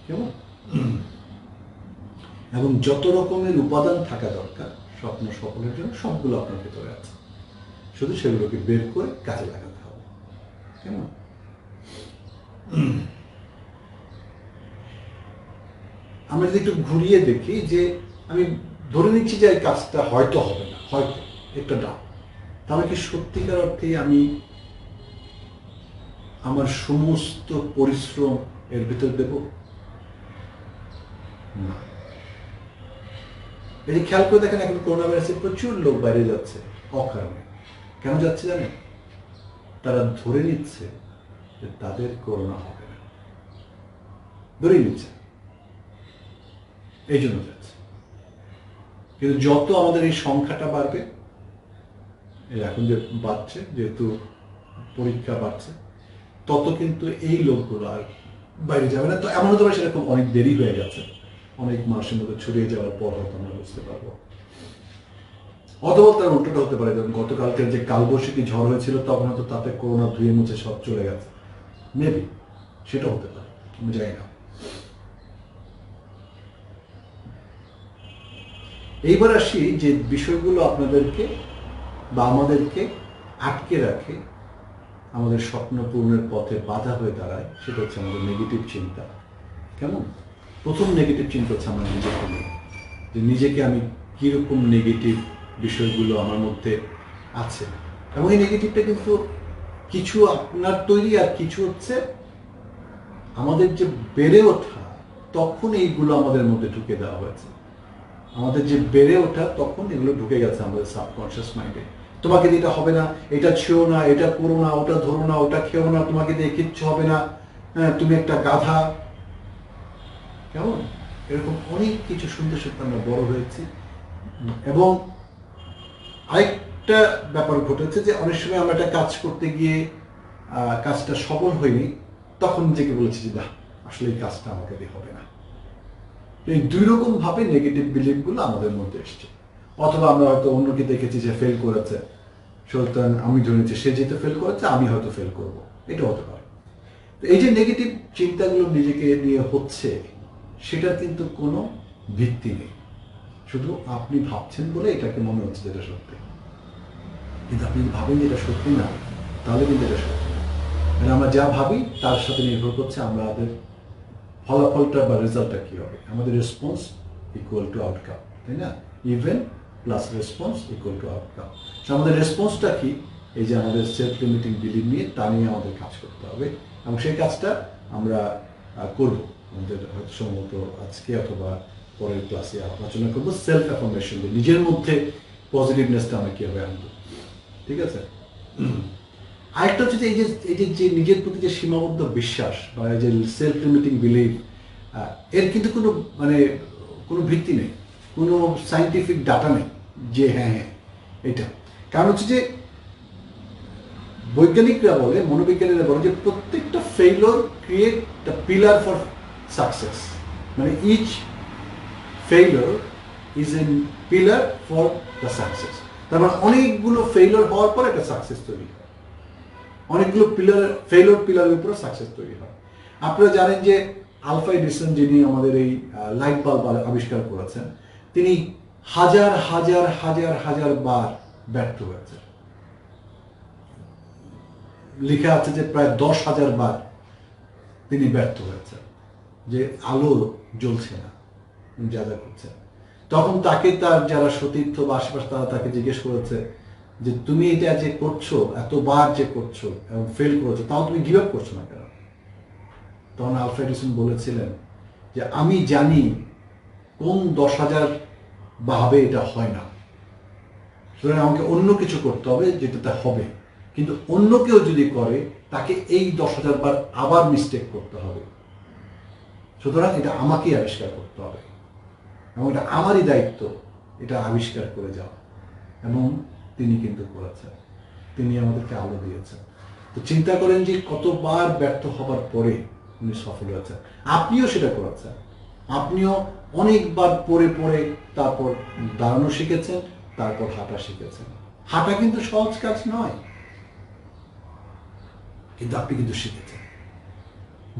কেমন? এবং যত রকমের উপাদান থাকা দরকার স্বপ্ন সফলের জন্য সবগুলো আপনার ভেতরে আছে, শুধু সেগুলোকে বের করে কাজে লাগাতে হবে। কেমন? আমরা যদি একটু ঘুরিয়ে দেখি, যে আমি ধরে নিচ্ছি যে এই কাজটা হয়তো হবে না, হয়তো একটা ডাউট, তাহলে কি সত্যিকার অর্থে আমি আমার সমস্ত পরিশ্রম এর ভিতর দেব না? এই যে খেয়াল করে দেখেন, এখন করোনা ভাইরাসে প্রচুর লোক বাইরে যাচ্ছে অকারণে। কেন যাচ্ছে জানেন? তারা ধরে নিচ্ছে যে তাদের করোনা হবে না, ধরে নিচ্ছে, এই জন্য যাচ্ছে। কিন্তু যত আমাদের এই সংখ্যাটা বাড়বে, এখন যে বাড়ছে, যেহেতু পরীক্ষা বাড়ছে, তত কিন্তু এই লোকগুলো আর বাইরে যাবে না। তো এমন হতে পারে সেরকম অনেক দেরি হয়ে গেছে, অনেক মাসের মধ্যে ছড়িয়ে যাওয়ার পর হয়তো আমরা বুঝতে পারবো। অথবা তার উল্টোটা হতে পারে, যেমন গতকালকের যে কালবৈশাখী ঝড় হয়েছিল, তখন হয়তো তাতে করোনা ধুয়ে মুছে সব চলে গেছে, মেবি সেটা হতে পারে, আমি জানি না। এইবার আসি যে বিষয়গুলো আপনাদেরকে বা আমাদেরকে আটকে রাখে, আমাদের স্বপ্ন পূরণের পথে বাধা হয়ে দাঁড়ায়, সেটা হচ্ছে আমাদের নেগেটিভ চিন্তা। কেমন? প্রথম নেগেটিভ চিন্তা হচ্ছে আমার নিজেকে নিয়ে, যে নিজেকে আমি কিরকম নেগেটিভ বিষয়গুলো আমার মধ্যে আছে। এবং এই নেগেটিভটা কিন্তু কিছু আপনার তৈরি, আর কিছু হচ্ছে আমাদের যে বেড়ে ওঠা, তখন এইগুলো আমাদের মধ্যে ঢুকে দেওয়া হয়েছে। আমাদের যে বেড়ে ওঠা, তখন এগুলো ঢুকে গেছে আমাদের সাবকনশিয়াস মাইন্ডে। তোমাকে দিয়ে এটা হবে না, এটা ছেও না, এটা করো না, ওটা ধরো না, ওটা খেও না, তোমাকে দিয়ে কিচ্ছু হবে না, হ্যাঁ তুমি একটা গাধা। কেমন? এরকম অনেক কিছু শুনতে শুনতে আমরা বড় হয়েছি। এবং আরেকটা ব্যাপার ঘটেছে, যে অনেক সময় আমরা একটা কাজ করতে গিয়ে কাজটা সফল হয়নি, তখন নিজেকে বলেছি যে না, আসলে এই কাজটা আমাকে দিয়ে হবে না। এই দুই রকম ভাবে নেগেটিভ বিলিফগুলো আমাদের মধ্যে এসছে। অথবা আমরা হয়তো অন্যকে দেখেছি যে ফেল করেছে, সুতরাং আমি ধরেছি সে যেহেতু ফেল করেছে, আমি হয়তো ফেল করব, এটা হতে পারে। তো এই যে নেগেটিভ চিন্তাগুলো নিজেকে নিয়ে হচ্ছে, সেটার কিন্তু কোনো ভিত্তি নেই, শুধু আপনি ভাবছেন বলে এটাকে মনে হচ্ছে যেটা সত্যি। কিন্তু আপনি যদি ভাবেন যে এটা সত্যি না, তাহলে কিন্তু এটা সত্যি না। মানে আমরা যা ভাবি তার সাথে নির্ভর করছে আমাদের ফলাফলটা বা রেজাল্টটা কি হবে। আমাদের রেসপন্স ইকুয়াল টু আউটকাম, তাই না? Event plus response equal to outcome. আমাদের রেসপন্সটা কি? এই যে আমাদের সেলফ লিমিটিং বিলিভ নিয়ে, তা নিয়ে আমাদের কাজ করতে হবে, এবং সেই কাজটা আমরা করব। আমাদের হয়তো সম্ভবত আজকে অথবা পরের ক্লাসে আলোচনা করবো সেলফ অ্যাফার্মেশন, নিজের মধ্যে পজিটিভনেসটা আমরা কীভাবে আনবো। ঠিক আছে? আরেকটা হচ্ছে যে এই যে নিজের প্রতি যে সীমাবদ্ধ বিশ্বাস বা এই যে সেলফ লিমিটিং বিলিভ, এর কিন্তু কোনো কোনো ভিত্তি নেই, কোনো সায়েন্টিফিক ডাটা নেই যে হ্যাঁ এটা। কারণ হচ্ছে যে বৈজ্ঞানিকরা বলে, মনোবিজ্ঞানীরা বলে যে প্রত্যেকটা failure create the pillar for success. মানে each failure is a pillar for the success. তার মানে অনেকগুলো ফেইলিওর হওয়ার পর একটা সাকসেস তৈরি হয়, অনেকগুলো পিলারের উপরে সাকসেস তৈরি হয়। আপনারা জানেন যে আলফা এডিসন, যিনি আমাদের এই লাইট বাল্ব আবিষ্কার করেছেন, তিনি হাজার হাজার হাজার হাজার বার ব্যর্থ হয়েছেন। লেখা আছে যে প্রায় 10,000 বার তিনি ব্যর্থ হয়েছেন, যে আলো জ্বলছে না, যা যা করছেন। তখন তাকে তার যারা সতীর্থ বা আশেপাশে তারা তাকে জিজ্ঞেস করেছে যে তুমি এটা যে করছো, এতবার যে করছো এবং ফেল করেছো, তাও তুমি গিভ আপ করছো না কেন? তখন আলফ্রেড এডিসন বলেছিলেন যে আমি জানি কোন 10,000 ভাবে এটা হয় না, সুতরাং আমাকে অন্য কিছু করতে হবে যেটাতে হবে, কিন্তু অন্য কেউ যদি করে তাকে এই 10,000 বার আবার মিস্টেক করতে হবে, সুতরাং এটা আমাকেই আবিষ্কার করতে হবে এবং এটা আমারই দায়িত্ব এটা আবিষ্কার করে যাওয়া। এবং তিনি কিন্তু করেছেন, তিনি আমাদেরকে আলো দিয়েছেন। তো চিন্তা করেন যে কতবার ব্যর্থ হবার পরে উনি সফল হয়েছেন। আপনিও সেটা করেছেন, আপনিও অনেকবার পড়ে পড়ে তারপর দাঁড়ানো শিখেছেন, তারপর হাঁটা শিখেছেন। হাঁটা কিন্তু সহজ কাজ নয়, কিন্তু আপনি কিন্তু শিখেছেন।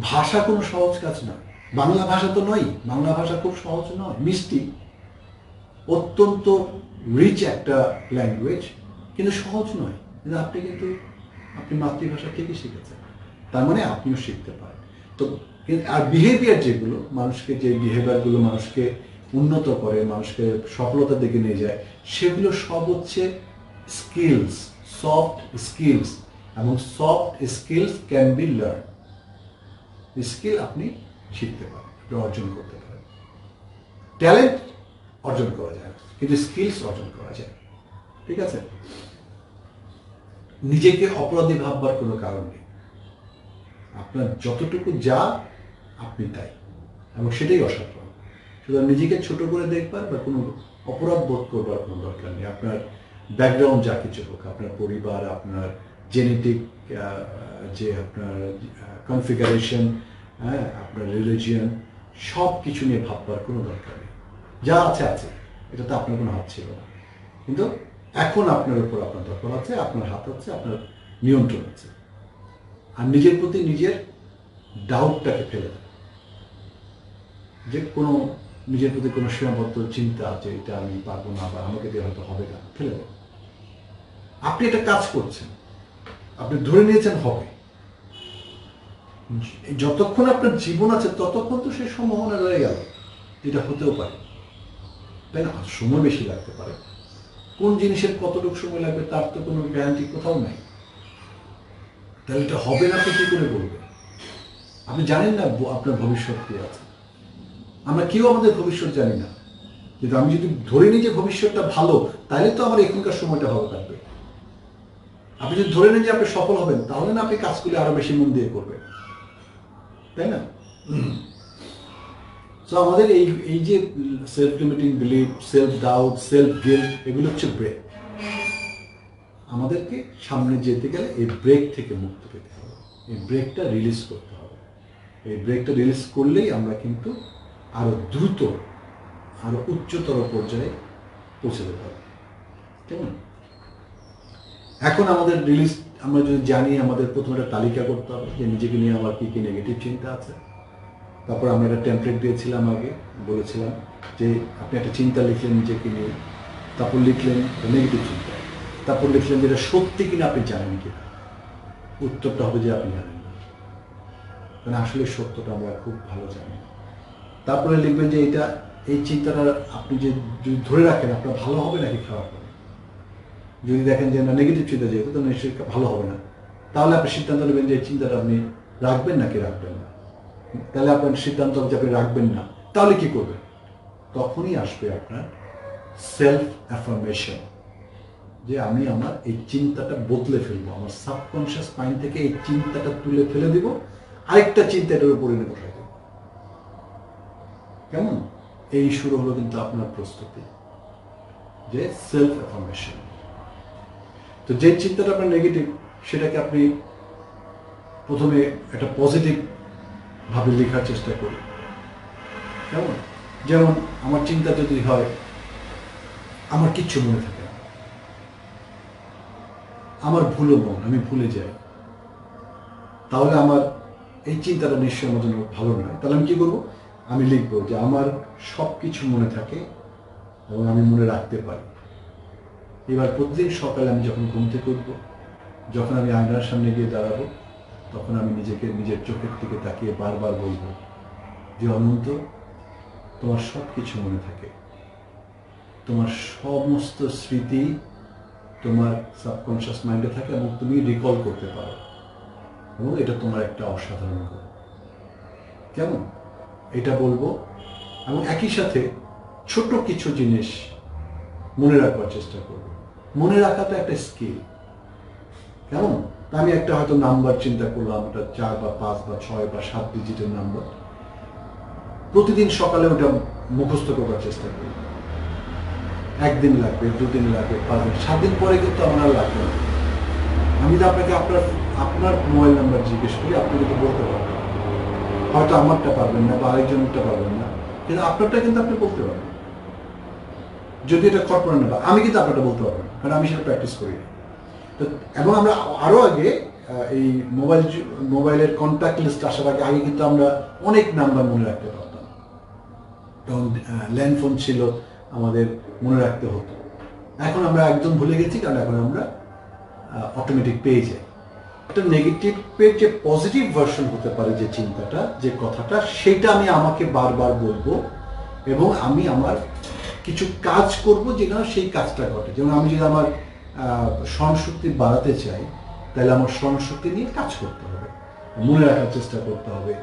ভাষা কোনো সহজ কাজ নয়, বাংলা ভাষা তো নয়, বাংলা ভাষা খুব সহজ নয়, মিষ্টি, অত্যন্ত রিচ একটা ল্যাঙ্গুয়েজ, কিন্তু সহজ নয়। কিন্তু আপনি মাতৃভাষা ঠিকই শিখেছেন, তার মানে আপনিও শিখতে পারেন। তো আর বিহেভিয়ার যেগুলো মানুষকে, যে বিহেভিয়ারগুলো মানুষকে উন্নত করে, মানুষকে সফলতার দিকে নিয়ে যায়, সেগুলো সব হচ্ছে স্কিলস, সফট স্কিলস। এবং soft skills can be learn. Skill আপনি শিখতে পারেন, আপনি অর্জন করতে পারেন। ট্যালেন্ট অর্জন করা যায়, কিন্তু স্কিলস অর্জন করা যায়। ঠিক আছে? নিজেকে অপরাধী ভাববার কোনো কারণ নেই। আপনার যতটুকু যা আপনি তাই, এবং সেটাই অসাধারণ। সুতরাং নিজেকে ছোট করে দেখবার বা কোনো অপরাধ বোধ করবার কোনো দরকার নেই। আপনার ব্যাকগ্রাউন্ড যা কিছু হোক, আপনার পরিবার, আপনার জেনেটিক যে আপনার কনফিগারেশন, হ্যাঁ, আপনার রিলিজিয়ন, সব কিছু নিয়ে ভাববার কোনো দরকার নেই। যা আছে আছে, এটাতে আপনার কোনো হাত ছিল না, কিন্তু এখন আপনার উপর আপনার দখল আছে, আপনার হাত আছে, আপনার নিয়ন্ত্রণ আছে। আর নিজের প্রতি নিজের ডাউটটাকে ফেলে দেয়, যে কোনো নিজের প্রতি কোনো সীমাবদ্ধ চিন্তা আছে, এটা আমি পারবো না বা আমাকে দিয়ে হয়তো হবে না, ফেলে দেয়। আপনি একটা কাজ করছেন, আপনি ধরে নিয়েছেন হবে, যতক্ষণ আপনার জীবন আছে ততক্ষণ তো সেই সম্ভাবনা রয়ে গেল, এটা হতেও পারে, তাই না? সময় বেশি লাগতে পারে, কোন জিনিসের কতটুকু সময় লাগবে তার তো কোনো গ্যারান্টি কোথাও নাই। তাহলে এটা হবে না, আপনি কি করে বলবেন? আপনি জানেন না আপনার ভবিষ্যৎ কি আছে। আমরা কেউ আমাদের ভবিষ্যৎ জানি না, কিন্তু আমি যদি ধরে নিই যে ভবিষ্যৎটা ভালো, তাহলে তো আমার এখনকার সময়টা ভালো থাকবে। আপনি যদি ধরে নেন যে আপনি সফল হবেন, তাহলে না আপনি কাজগুলি আরো বেশি মন দিয়ে করবেন, তাই না? তো আমাদের এই যে self limiting belief, self doubt, self guilt, এগুলো হচ্ছে ব্রেক। আমাদেরকে সামনে যেতে গেলে এই ব্রেক থেকে মুক্তি পেতে হবে, এই ব্রেকটা রিলিজ করতে হবে। এই ব্রেকটা রিলিজ করলেই আমরা কিন্তু আরো দ্রুত, আরো উচ্চতর পর্যায়ে পৌঁছে যেতে পারবো। কেমন? এখন আমাদের রিলিজ, আমরা যদি জানি, আমাদের প্রথমে একটা তালিকা করতে হবে যে নিজেকে নিয়ে আমার কি কি নেগেটিভ চিন্তা আছে। তারপর আমরা একটা টেমপ্লেট দিয়েছিলাম, আগে বলেছিলাম যে আপনি একটা চিন্তা লিখলেন নিজেকে নিয়ে, তারপর লিখলেন নেগেটিভ চিন্তা, তারপর লিখলেন যেটা সত্যি কিনা আপনি জানেন কিনা। উত্তরটা হবে যে আপনি জানেন না, কারণ আসলে সত্যটা আমরা খুব ভালো জানি। তারপরে লিখবেন যে এই চিন্তাটা আপনি যে যদি ধরে রাখেন, আপনার ভালো হবে নাকি খারাপ হবে। যদি দেখেন যে না নেগেটিভ চিন্তা যেহেতু, তো নিশ্চয়ই ভালো হবে না, তাহলে আপনি সিদ্ধান্ত নেবেন যে এই চিন্তাটা আপনি রাখবেন নাকি রাখবেন না। তাহলে আপনার সিদ্ধান্ত হবে যে আপনি রাখবেন না, তাহলে কি করবেন? তখনই আসবে আপনার সেলফ অ্যাফার্মেশন, যে আমি আমার এই চিন্তাটা বদলে ফেলবো, আমার সাবকনশিয়াস মাইন্ড থেকে এই চিন্তাটা তুলে ফেলে দিব, আরেকটা চিন্তা এটার উপরে এনে বসাই দেব। কেমন? এই শুরু হলো কিন্তু আপনার প্রস্তুতি, যে সেলফ অ্যাফার্মেশন। তো যে চিন্তাটা আপনার নেগেটিভ, সেটাকে আপনি প্রথমে একটা পজিটিভ ভাবে লেখার চেষ্টা করি। কেমন? যেমন আমার চিন্তা যদি হয় আমার কিচ্ছু মনে থাকে না, আমার ভুলও মন, আমি ভুলে যাই, তাহলে আমার এই চিন্তাটা নিশ্চয়ই আমার জন্য ভালো নয়। তাহলে আমি কি করবো? আমি লিখবো যে আমার সব কিছু মনে থাকে এবং আমি মনে রাখতে পারি। এবার প্রতিদিন সকালে আমি যখন ঘুম থেকে উঠবো, যখন আমি আয়নার সামনে গিয়ে দাঁড়াবো, তখন আমি নিজেকে নিজের চোখের দিকে তাকিয়ে বারবার বলবো যে অনন্ত, তোমার সব কিছু মনে থাকে, তোমার সমস্ত স্মৃতি তোমার সাবকনশিয়াস মাইন্ডে থাকে এবং তুমি রিকল করতে পারো, এবং এটা তোমার একটা অসাধারণ গুণ। কেমন? এটা বলবো। এবং একই সাথে ছোট কিছু জিনিস মনে রাখবার চেষ্টা করবো। মনে রাখাটা একটা স্কিল। কেমন? আমি একটা হয়তো নাম্বার চিন্তা করলাম, ওটা 4 বা 5 বা 6 বা 7 ডিজিটের নাম্বার, প্রতিদিন সকালে ওটা মুখস্থ করবার চেষ্টা করি। 1 দিন লাগবে, 2 দিন লাগবে, 5 দিন, 7 দিন পরে কিন্তু আমার লাগবে না। আমি যদি আপনাকে আপনার মোবাইল নাম্বার জিজ্ঞেস করি, আপনি কিন্তু বলতে পারবেন। হয়তো আমারটা পারবেন না বা আরেকজনটা পারবেন না, কিন্তু আপনারটা কিন্তু আপনি বলতে পারবেন। যদি এটা খটপড়া না, আমি কিন্তু আপনারটা বলতে পারবেন, কারণ আমি সেটা প্র্যাকটিস করি। তো এবং আমরা আরো আগে এই মোবাইলের কন্ট্যাক্ট লিস্ট আসার আগে কিন্তু আমরা অনেক নাম্বার মনে রাখতে পারতাম। তখন ল্যান্ডফোন ছিল, আমাদের মনে রাখতে হতো। এখন আমরা একদম ভুলে গেছি, কারণ এখন আমরা অটোমেটিক পেয়ে যাই। একটা নেগেটিভের যে পজিটিভ ভার্সন হতে পারে, যে চিন্তাটা, যে কথাটা, সেটা আমি আমাকে বারবার বলবো, এবং আমি আমার কিছু কাজ করব যেটা সেই কাজটা ঘটে। যেমন আমি যদি আমার স্মরণশক্তি বাড়াতে চাই, তাহলে আমার স্মরণশক্তি নিয়ে কাজ করতে হবে, মনে রাখার চেষ্টা করতে হবে।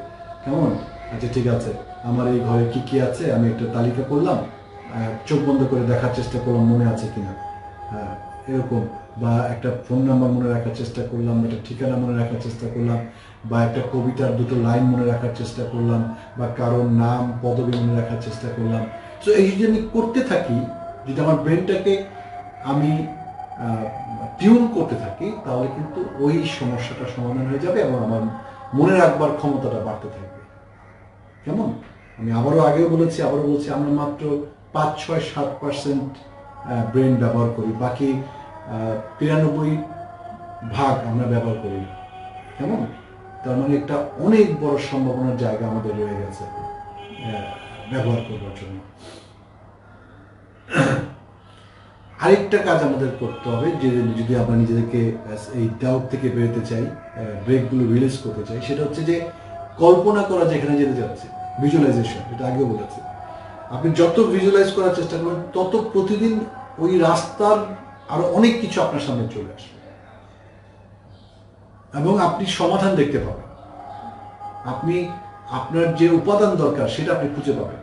কেমন? আচ্ছা ঠিক আছে, আমার এই ঘরে কি কি আছে আমি একটা তালিকা করলাম, চোখ বন্ধ করে দেখার চেষ্টা করলাম মনে আছে কিনা, এরকম। বা একটা ফোন নাম্বার মনে রাখার চেষ্টা করলাম, একটা ঠিকানা মনে রাখার চেষ্টা করলাম, বা একটা কবিতার 2টো লাইন মনে রাখার চেষ্টা করলাম, বা কারোর নাম পদবি মনে রাখার চেষ্টা করলাম। তো এই যদি আমি করতে থাকি, যদি আমার ব্রেনটাকে আমি টিউন করতে থাকি, তাহলে কিন্তু ওই সমস্যাটা সমাধান হয়ে যাবে এবং আমার মনে রাখবার ক্ষমতাটা বাড়তে থাকবে। কেমন? আমি আগেও বলেছি, আবারও বলছি, আমরা মাত্র 5-6-7% ব্রেন ব্যবহার করি, বাকি 93% আমরা ব্যবহার করি। কেমন? তার মানে একটা অনেক বড় সম্ভাবনার জায়গা আমাদের রয়ে গেছে ব্যবহার করবার জন্য। আরেকটা কাজ আমাদের করতে হবে, যে যদি আমরা নিজেদেরকে এই ডাউট থেকে বেরোতে চাই, ব্রেকগুলো রিলিজ করতে চাই, সেটা হচ্ছে যে কল্পনা করা যেখানে যেতে যাচ্ছে, ভিজুয়ালাইজেশন। এটা আগেও বলেছি। আপনি যত ভিজুয়ালাইজ করার চেষ্টা করবেন, তত প্রতিদিন ওই রাস্তার আরো অনেক কিছু আপনার সামনে চলে আসবে, এবং আপনি সমাধান দেখতে পাবেন। আপনি আপনার যে উপাদান দরকার সেটা আপনি খুঁজে পাবেন,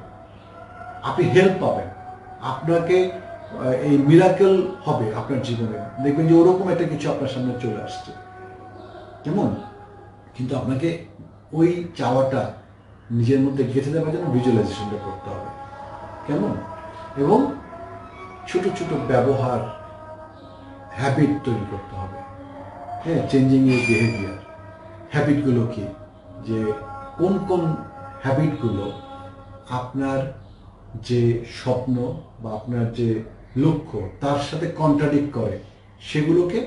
আপনি হেল্প পাবেন, আপনাকে এই মিরাকেল হবে আপনার জীবনে। দেখবেন যে ওরকম একটা কিছু আপনার সামনে চলে আসছে। কেমন? কিন্তু আপনাকে ওই চাওয়াটা নিজের মধ্যে গেঁথে দেওয়ার জন্য ভিজুয়ালাইজেশনটা করতে হবে। কেমন? এবং ছোট ছোট ব্যবহার, হ্যাবিট তৈরি করতে হবে। হ্যাঁ, চেঞ্জিং এর বিহেভিয়ার। হ্যাবিটগুলো কি? যে কোন কোন হ্যাবিটগুলো আপনার যে স্বপ্ন বা আপনার যে লক্ষ্য তার সাথে কন্ট্রাডিক্ট করে, সেগুলোকে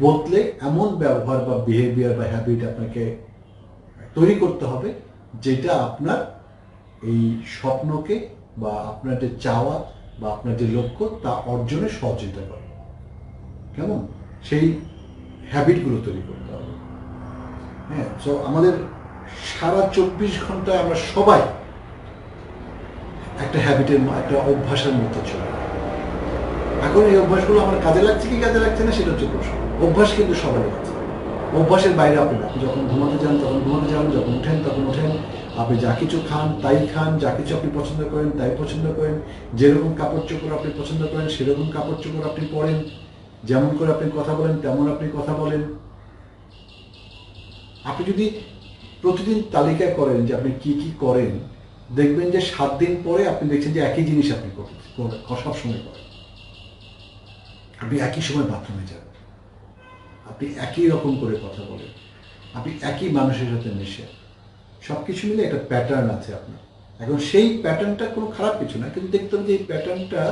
বদলে এমন ব্যবহার বা বিহেভিয়ার বা হ্যাবিট আপনাকে তৈরি করতে হবে, যেটা আপনার এই স্বপ্নকে বা আপনার যে চাওয়া বা আপনার যে লক্ষ্য তা অর্জনে সহযোগিতা করে। কেমন? সেই হ্যাবিটগুলো তৈরি করতে হবে। হ্যাঁ, সো আমাদের সারা 24 ঘন্টায় আমরা সবাই একটা হ্যাবিটের, একটা অভ্যাসের মধ্যে চলে। এখন এই অভ্যাসগুলো আমার কাজে লাগছে কি কাজে লাগছে না সেটা হচ্ছে প্রশ্ন। অভ্যাস কিন্তু সবারই আছে, অভ্যাসের বাইরে আপনি না। যখন ঘুমাতে যান তখন ঘুমাতে যান, যখন উঠেন তখন উঠেন, আপনি যা কিছু খান তাই খান, যা কিছু আপনি পছন্দ করেন তাই পছন্দ করেন, যেরকম কাপড় চোপড় আপনি পছন্দ করেন সেরকম কাপড় চোপড় আপনি পরেন, যেমন করে আপনি কথা বলেন তেমন আপনি কথা বলেন। আপনি যদি প্রতিদিন তালিকা করেন যে আপনি কি কি করেন, দেখবেন যে 7 দিন পরে আপনি দেখছেন যে একই জিনিস আপনি সবসময় করেন। আপনি একই সময় বাথরুমে যান, আপনি একই রকম করে কথা বলেন, আপনি একই মানুষের সাথে মেশেন, সবকিছু মিলে একটা প্যাটার্ন আছে আপনার। এখন সেই প্যাটার্নটা কোনো খারাপ কিছু না, কিন্তু দেখতে হবে যে এই প্যাটার্নটা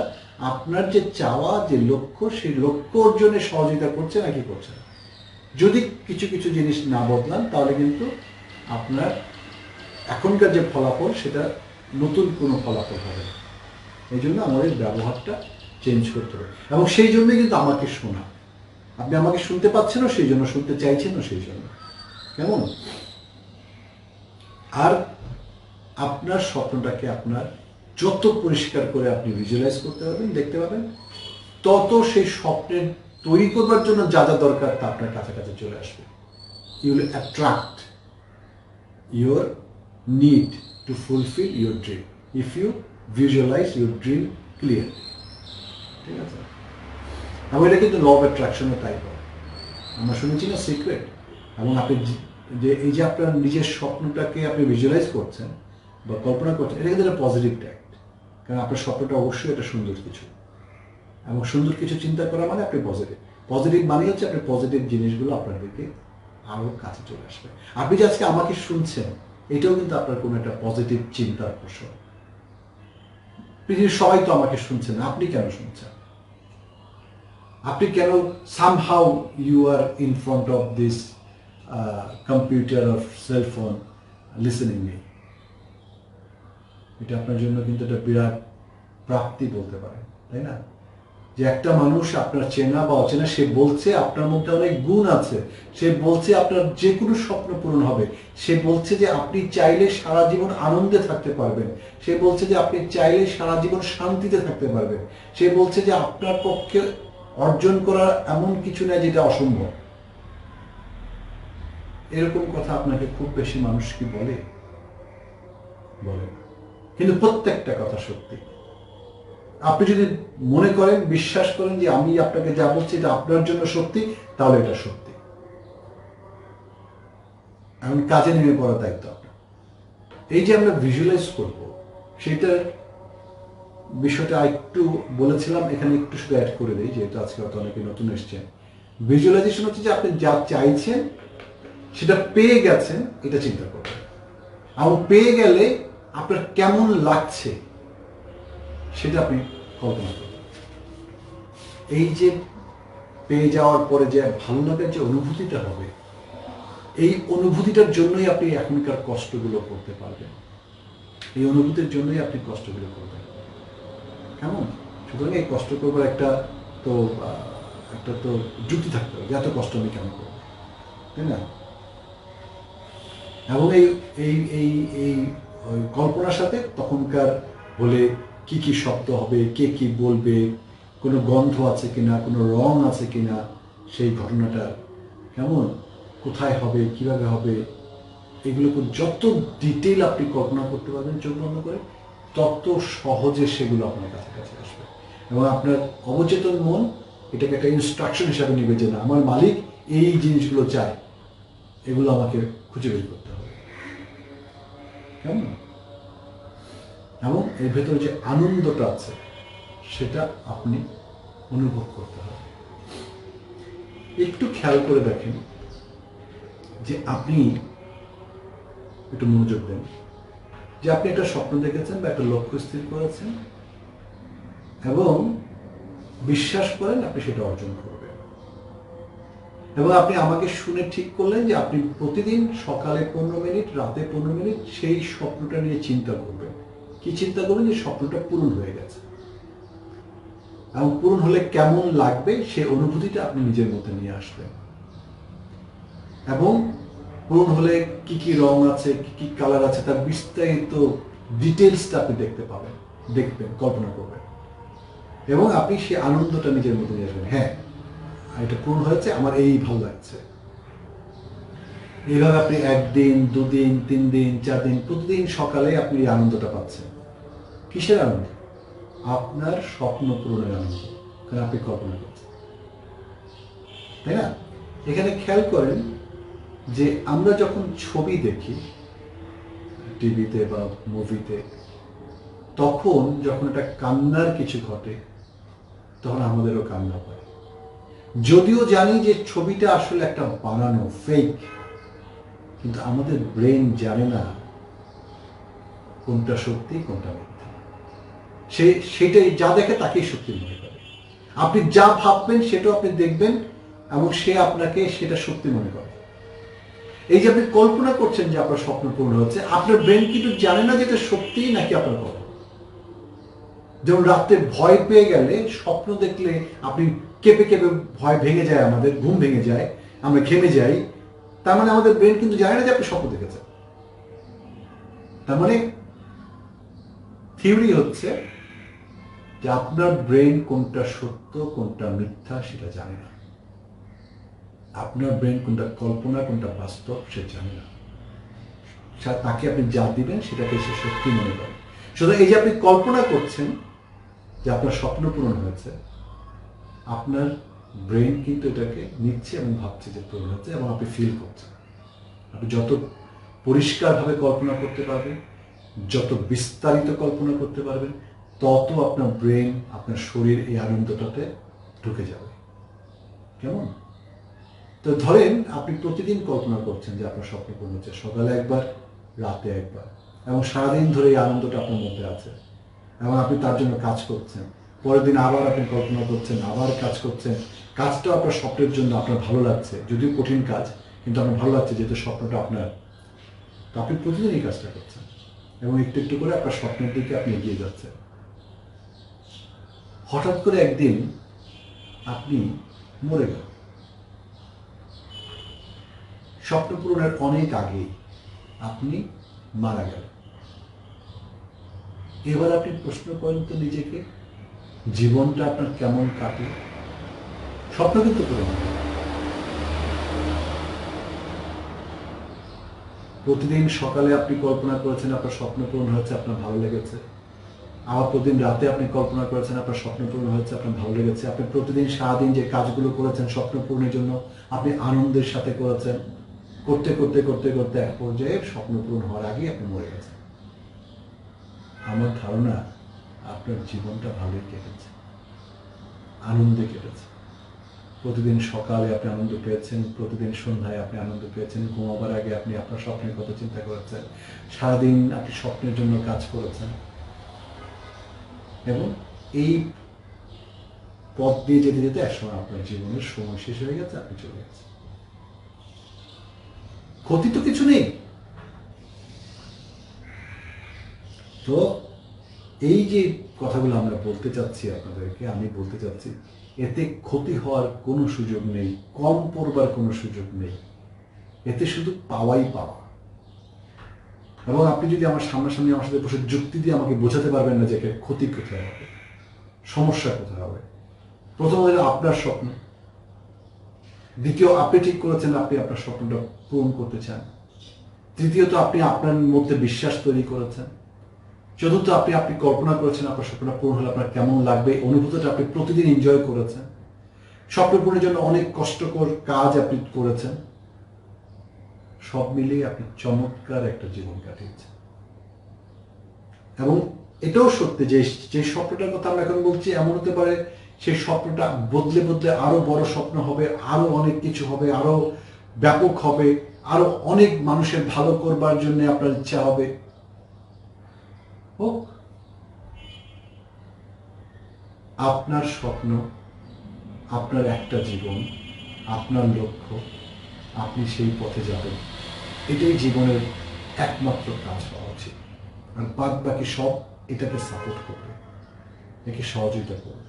আপনার যে চাওয়া, যে লক্ষ্য, সেই লক্ষ্য অর্জনে সহযোগিতা করছে নাকি করছে না। যদি কিছু কিছু জিনিস না বদলান, তাহলে কিন্তু আপনার এখনকার যে ফলাফল সেটা নতুন কোনো ফলাফল হবে না। এই জন্য আমাদের ব্যবহারটা চেঞ্জ করতে হবে, এবং সেই জন্যই কিন্তু আমাকে শোনা। আপনি আমাকে শুনতে পাচ্ছেনও সেই জন্য, শুনতে চাইছেনও সেই জন্য। কেমন? আর আপনার স্বপ্নটাকে আপনার যত পরিষ্কার করে আপনি ভিজুয়ালাইজ করতে পারবেন, দেখতে পাবেন, তত সেই স্বপ্নের তৈরি করবার জন্য যা যা দরকার তা আপনার কাছাকাছি চলে আসবে। You will attract your need to fulfill your dream if you visualize your dream clearly. ঠিক আছে? এবং এটা কিন্তু ল অফ অ্যাট্রাকশনের টাইপ হয়। আমরা শুনেছি না সিক্রেট। এবং আপনি যে এই যে আপনার নিজের স্বপ্নটাকে আপনি ভিজুয়ালাইজ করছেন বা কল্পনা করছেন, এটা কিন্তু একটা পজিটিভ ট্যাক্ট। কারণ আপনার স্বপ্নটা অবশ্যই একটা সুন্দর কিছু, এবং সুন্দর কিছু চিন্তা করা মানে আপনি পজিটিভ। পজিটিভ মানে হচ্ছে আপনি পজিটিভ জিনিসগুলো আপনার দিকে আরো কাছে চলে আসবে। আপনি যে আজকে আমাকে শুনছেন, এটাও কিন্তু আপনার কোনো একটা পজিটিভ চিন্তার ফসল। পৃথিবীর সবাই তো আমাকে শুনছেন, আপনি কেন শুনছেন? আপনি কেন somehow you are in front of this computer or cell phone listening me? এটা আপনার জন্য কিন্তু একটা বিরাট প্রাপ্তি বলতে পারেন, তাই না? যে একটা মানুষ আপনার চেনা বা অচেনা, সে বলছে আপনার মধ্যে অনেক গুণ আছে, সে বলছে আপনার যে কোনো স্বপ্ন পূরণ হবে, সে বলছে যে আপনি চাইলে সারা জীবন আনন্দে থাকতে পারবেন, সে বলছে যে আপনি চাইলে সারা জীবন শান্তিতে থাকতে পারবেন, সে বলছে যে আপনার পক্ষে অর্জন করা এমন কিছু নাই যেটা অসম্ভব। এরকম কথা আপনাকে খুব বেশি মানুষ কি বলে? বলে না। কিন্তু প্রত্যেকটা কথা সত্যি। আপনি যদি মনে করেন, বিশ্বাস করেন যে আমি আপনাকে যা বলছি এটা আপনার জন্য সত্যি, তাহলে এটা সত্যি। এখন কাজে নেমে পড়ার দায়িত্ব আপনার। এই যে আমরা ভিজুয়ালাইজ করব, সেটার বিষয়টা একটু বলেছিলাম, এখানে একটু শুধু অ্যাড করে দিই, যেহেতু আজকে হয়তো অনেকে নতুন এসছেন। ভিজুয়ালাইজেশন হচ্ছে যে আপনি যা চাইছেন সেটা পেয়ে গেছেন, এটা চিন্তা করবেন। এবং পেয়ে গেলে আপনার কেমন লাগছে সেটা আপনি কল্পনা করবেন। এই যে পেয়ে যাওয়ার পরে যে ভালো লাগার যে অনুভূতিটা হবে, এই অনুভূতিটার জন্যই আপনি এখনকার কষ্টগুলো করতে পারবেন। এই অনুভূতির জন্যই আপনি কষ্টগুলো করবেন। কেমন? সুতরাং এই কষ্ট করবার একটা তো যুক্তি থাকতে হবে, এত কষ্ট আমি কেন করবো, তাই না? এবং এই কল্পনার সাথে তখনকার বলে কি কি শব্দ হবে, কে কি বলবে, কোনো গন্ধ আছে কিনা, কোনো রং আছে কিনা, সেই ঘটনাটা কেমন, কোথায় হবে, কিভাবে হবে, এগুলোকে যত ডিটেইল আপনি কল্পনা করতে পারবেন চোখ বন্ধ করে, তত সহজে সেগুলো আপনার কাছাকাছি আসবে। এবং আপনার অবচেতন মন এটাকে একটা ইনস্ট্রাকশন হিসাবে নেবে যে না, আমার মালিক এই জিনিসগুলো চায়, এগুলো আমাকে খুঁজে বের করতে হবে। কেমন? এবং এর ভেতরে যে আনন্দটা আছে সেটা আপনি অনুভব করতে হবে। একটু খেয়াল করে দেখেন যে আপনি একটু মনোযোগ দেন, যে আপনি একটা স্বপ্ন দেখেছেন বা একটা লক্ষ্য স্থির করেছেন এবং বিশ্বাস করেন আপনি সেটা অর্জন করবেন। এবং আপনি আমাকে শুনে ঠিক করলেন যে আপনি প্রতিদিন সকালে 15 মিনিট, রাতে 15 মিনিট সেই স্বপ্নটা নিয়ে চিন্তা করবেন। কি চিন্তা করবেন? যে স্বপ্নটা পূরণ হয়ে গেছে, এবং পূরণ হলে কেমন লাগবে সেই অনুভূতিটা আপনি নিজের মধ্যে নিয়ে আসবেন। এবং পূরণ হলে কি কি রং আছে, কি কি কালার আছে, তার বিস্তারিত ডিটেলসটা আপনি দেখবেন, কল্পনা করবেন, এবং আপনি সেই আনন্দটা নিজের মধ্যে নিয়ে আসবেন। হ্যাঁ, এটা পূরণ হয়েছে, আমার এই ভালো লাগছে। এইভাবে আপনি 1 দিন, 2 দিন, 3 দিন, 4 দিন, প্রতিদিন সকালে আপনি এই আনন্দটা পাচ্ছেন। কিসের আনন্দ? আপনার স্বপ্ন পূরণের আনন্দ, কারণ আপনি কল্পনা করছেন, তাই না? এখানে খেয়াল করেন যে আমরা যখন ছবি দেখি টিভিতে বা মুভিতে, তখন যখন একটা কান্নার কিছু ঘটে, তখন আমাদেরও কান্না পায়। যদিও জানি যে ছবিটা আসলে একটা বানানো, ফেক, কিন্তু আমাদের ব্রেন জানে না কোনটা সত্যি কোনটা মিথ্যা। সেটাই যা দেখে তাকেই সত্যি মনে করে। আপনি যা ভাববেন সেটাও আপনি দেখবেন, এবং সে আপনাকে সেটা সত্যি মনে করে। এই যে আপনি কল্পনা করছেন যে আপনার স্বপ্ন পূরণ হচ্ছে, আপনার ব্রেন কিন্তু জানে না যে এটা সত্যি নাকি আপনার কথা। যেমন রাত্রে ভয় পেয়ে গেলে, স্বপ্ন দেখলে আপনি কেঁপে কেঁপে ভয় ভেঙে যায়, আমাদের ঘুম ভেঙে যায়, আমরা ঘেমে যাই, তার মানে আমাদের ব্রেন কিন্তু জানে না যে আপনি স্বপ্ন দেখেছেন। তার মানে থিওরি হচ্ছে যে আপনার ব্রেন কোনটা সত্য কোনটা মিথ্যা সেটা জানে না। আপনার ব্রেন কোনটা কল্পনা কোনটা বাস্তব সে জানে না। তাকে আপনি যা দিবেন সেটাকে সে সত্যি মনে করে। সুতরাং এই যে আপনি কল্পনা করছেন যে আপনার স্বপ্ন পূরণ হয়েছে, আপনার ব্রেন কিন্তু এটাকে নিচ্ছে এবং ভাবছে যে পূরণ হচ্ছে এবং আপনি ফিল করছেন। আপনি যত পরিষ্কারভাবে কল্পনা করতে পারবেন, যত বিস্তারিত কল্পনা করতে পারবেন, তত আপনার ব্রেন আপনার শরীর এই আনন্দটাতে ঢুকে যাবে। কেমন? তো ধরেন আপনি প্রতিদিন কল্পনা করছেন যে আপনার স্বপ্ন পূরণ হচ্ছে, সকালে একবার, রাতে একবার, এবং সারাদিন ধরে এই আনন্দটা আপনার মধ্যে আছে এবং আপনি তার জন্য কাজ করছেন। পরের দিন আবার আপনি কল্পনা করছেন, আবার কাজ করছেন। কাজটাও আপনার স্বপ্নের জন্য আপনার ভালো লাগছে, যদিও কঠিন কাজ, কিন্তু আপনার ভালো লাগছে যেহেতু স্বপ্নটা আপনার। তো আপনি প্রতিদিন এই কাজটা করছেন এবং একটু একটু করে আপনার স্বপ্নের দিকে আপনি এগিয়ে যাচ্ছেন। হঠাৎ করে একদিন আপনি মরে গেলেন। স্বপ্ন পূরণের অনেক আগেই আপনি মারা গেলেন। এবার আপনি প্রশ্ন করেন তো নিজেকে, জীবনটা আপনার কেমন কাটে? স্বপ্ন কিন্তু পূরণ হবে। প্রতিদিন সকালে আপনি কল্পনা করেছেন আপনার স্বপ্ন পূরণ হয়েছে, আপনার ভালো লেগেছে। আবার প্রতিদিন রাতে আপনি কল্পনা করেছেন আপনার স্বপ্ন পূরণ হয়েছে, আপনার ভালো লেগেছে। আপনি প্রতিদিন সারাদিন যে কাজগুলো করেছেন স্বপ্ন পূরণের জন্য আপনি আনন্দের সাথে করেছেন। করতে করতে করতে করতে এক পর্যায়ে স্বপ্ন পূরণ হওয়ার আগেই আপনি মরে গেছেন। আমার ধারণা আপনার জীবনটা ভালোই কেটেছে, আনন্দে কেটেছে। প্রতিদিন সকালে আপনি আনন্দ পেয়েছেন, প্রতিদিন সন্ধ্যায় আপনি আনন্দ পেয়েছেন, ঘুমাবার আগে আপনি আপনার স্বপ্নের কথা চিন্তা করেছেন, সারাদিন আপনি স্বপ্নের জন্য কাজ করেছেন এবং এই পথ দিয়ে যেতে যেতে একসময় আপনার জীবনের সময় শেষ হয়ে গেছে, আপনি চলে গেছেন। ক্ষতি তো কিছু নেই। তো এই যে কথাগুলো আমরা বলতে চাচ্ছি আপনাদেরকে, আমি বলতে চাচ্ছি, এতে ক্ষতি হওয়ার কোনো সুযোগ নেই, কম পড়বার কোনো সুযোগ নেই। এতে শুধু পাওয়াই পাওয়া। এবং আপনি যদি আমার সামনাসামনি আমার সাথে বসে যুক্তি দিয়ে আমাকে বোঝাতে পারবেন না যে ক্ষতি কোথায় হবে, সমস্যা কোথায় হবে। প্রথম হলো আপনার স্বপ্ন, দ্বিতীয় আপনি ঠিক করেছেন আপনি আপনার স্বপ্নটা পূরণ করতে চান, তৃতীয়ত আপনি আপনার মধ্যে বিশ্বাস তৈরি করেছেন, চতুর্থ আপনি কল্পনা করেছেন আপনার স্বপ্নটা পূরণ হলে আপনার কেমন লাগবে, অনুভূতিটা আপনি প্রতিদিন এনজয় করেছেন, স্বপ্ন পূরণের জন্য অনেক কষ্টকর কাজ আপনি করেছেন। সব মিলিয়ে আপনি চমৎকার একটা জীবন কাটিয়েছেন। এবং এটাও সত্যি যে যে স্বপ্নটার কথা আমরা এখন বলছি, এমন হতে পারে সেই স্বপ্নটা বদলে বদলে আরো বড় স্বপ্ন হবে, আরো অনেক কিছু হবে, আরো ব্যাপক হবে, আরো অনেক মানুষের ভালো করবার জন্য আপনার ইচ্ছা হবে। হোক আপনার স্বপ্ন, আপনার একটা জীবন, আপনার লক্ষ্য, আপনি সেই পথে যাবেন, এটাই জীবনের একমাত্র কাজ হওয়া উচিত। আর বাদ বাকি সব এটাকে সাপোর্ট করবে, একে সহযোগিতা করবে।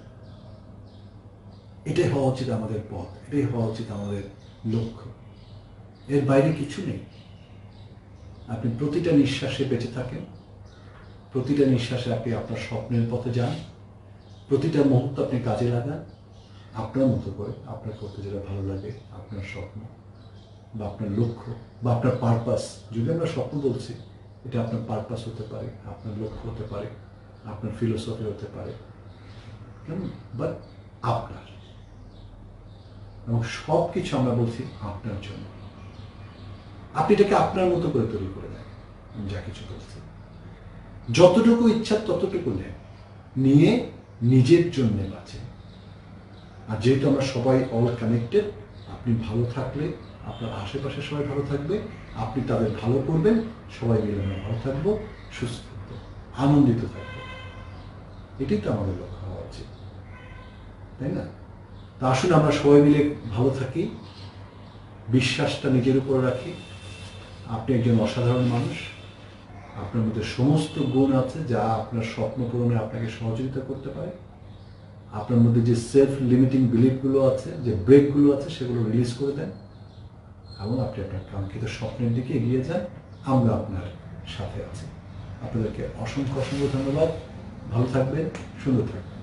এটাই হওয়া উচিত আমাদের পথ, এটাই হওয়া উচিত আমাদের লক্ষ্য। এর বাইরে কিছু নেই। আপনি প্রতিটা নিঃশ্বাসে বেঁচে থাকেন, প্রতিটা নিঃশ্বাসে আপনি আপনার স্বপ্নের পথে যান, প্রতিটা মুহূর্ত আপনি কাজে লাগান আপনার মতো করে, আপনার করতে যেটা ভালো লাগে, আপনার স্বপ্ন বা আপনার লক্ষ্য বা আপনার পারপাস। যদি আমরা স্বপ্ন বলছি, এটা আপনার পারপাস হতে পারে, আপনার লক্ষ্য হতে পারে, আপনার ফিলোসফি হতে পারে, কেমন, বাট আপনার। এবং সব কিছু আমরা বলছি আপনার জন্য। আপনি এটাকে আপনার মতো করে তৈরি করে দেন। আমি যা কিছু বলছি, যতটুকু ইচ্ছা ততটুকু নেন, নিয়ে নিজের জন্য বাঁচেন। আর যেহেতু আমরা সবাই অল কানেক্টেড, আপনি ভালো থাকলে আপনার আশেপাশে সবাই ভালো থাকবে, আপনি তাদের ভালো করবেন, সবাই মিলে আমরা ভালো থাকবো, সুস্থ থাকবো, আনন্দিত থাকবো। এটাই তো আমাদের লক্ষ্য হওয়া উচিত, তাই না? তা আসুন আমরা সবাই মিলে ভালো থাকি, বিশ্বাসটা নিজের উপর রাখি। আপনি একজন অসাধারণ মানুষ, আপনার মধ্যে সমস্ত গুণ আছে যা আপনার স্বপ্ন পূরণে আপনাকে সহযোগিতা করতে পারে। আপনার মধ্যে যে সেলফ লিমিটিং বিলিফগুলো আছে, যে ব্রেকগুলো আছে, সেগুলো রিলিজ করে দেন এবং আপনি আপনার কাঙ্ক্ষিত স্বপ্নের দিকে এগিয়ে যান। আমরা আপনার সাথে আছি। আপনাদেরকে অসংখ্য অসংখ্য ধন্যবাদ। ভালো থাকবেন, সুন্দর থাকবেন।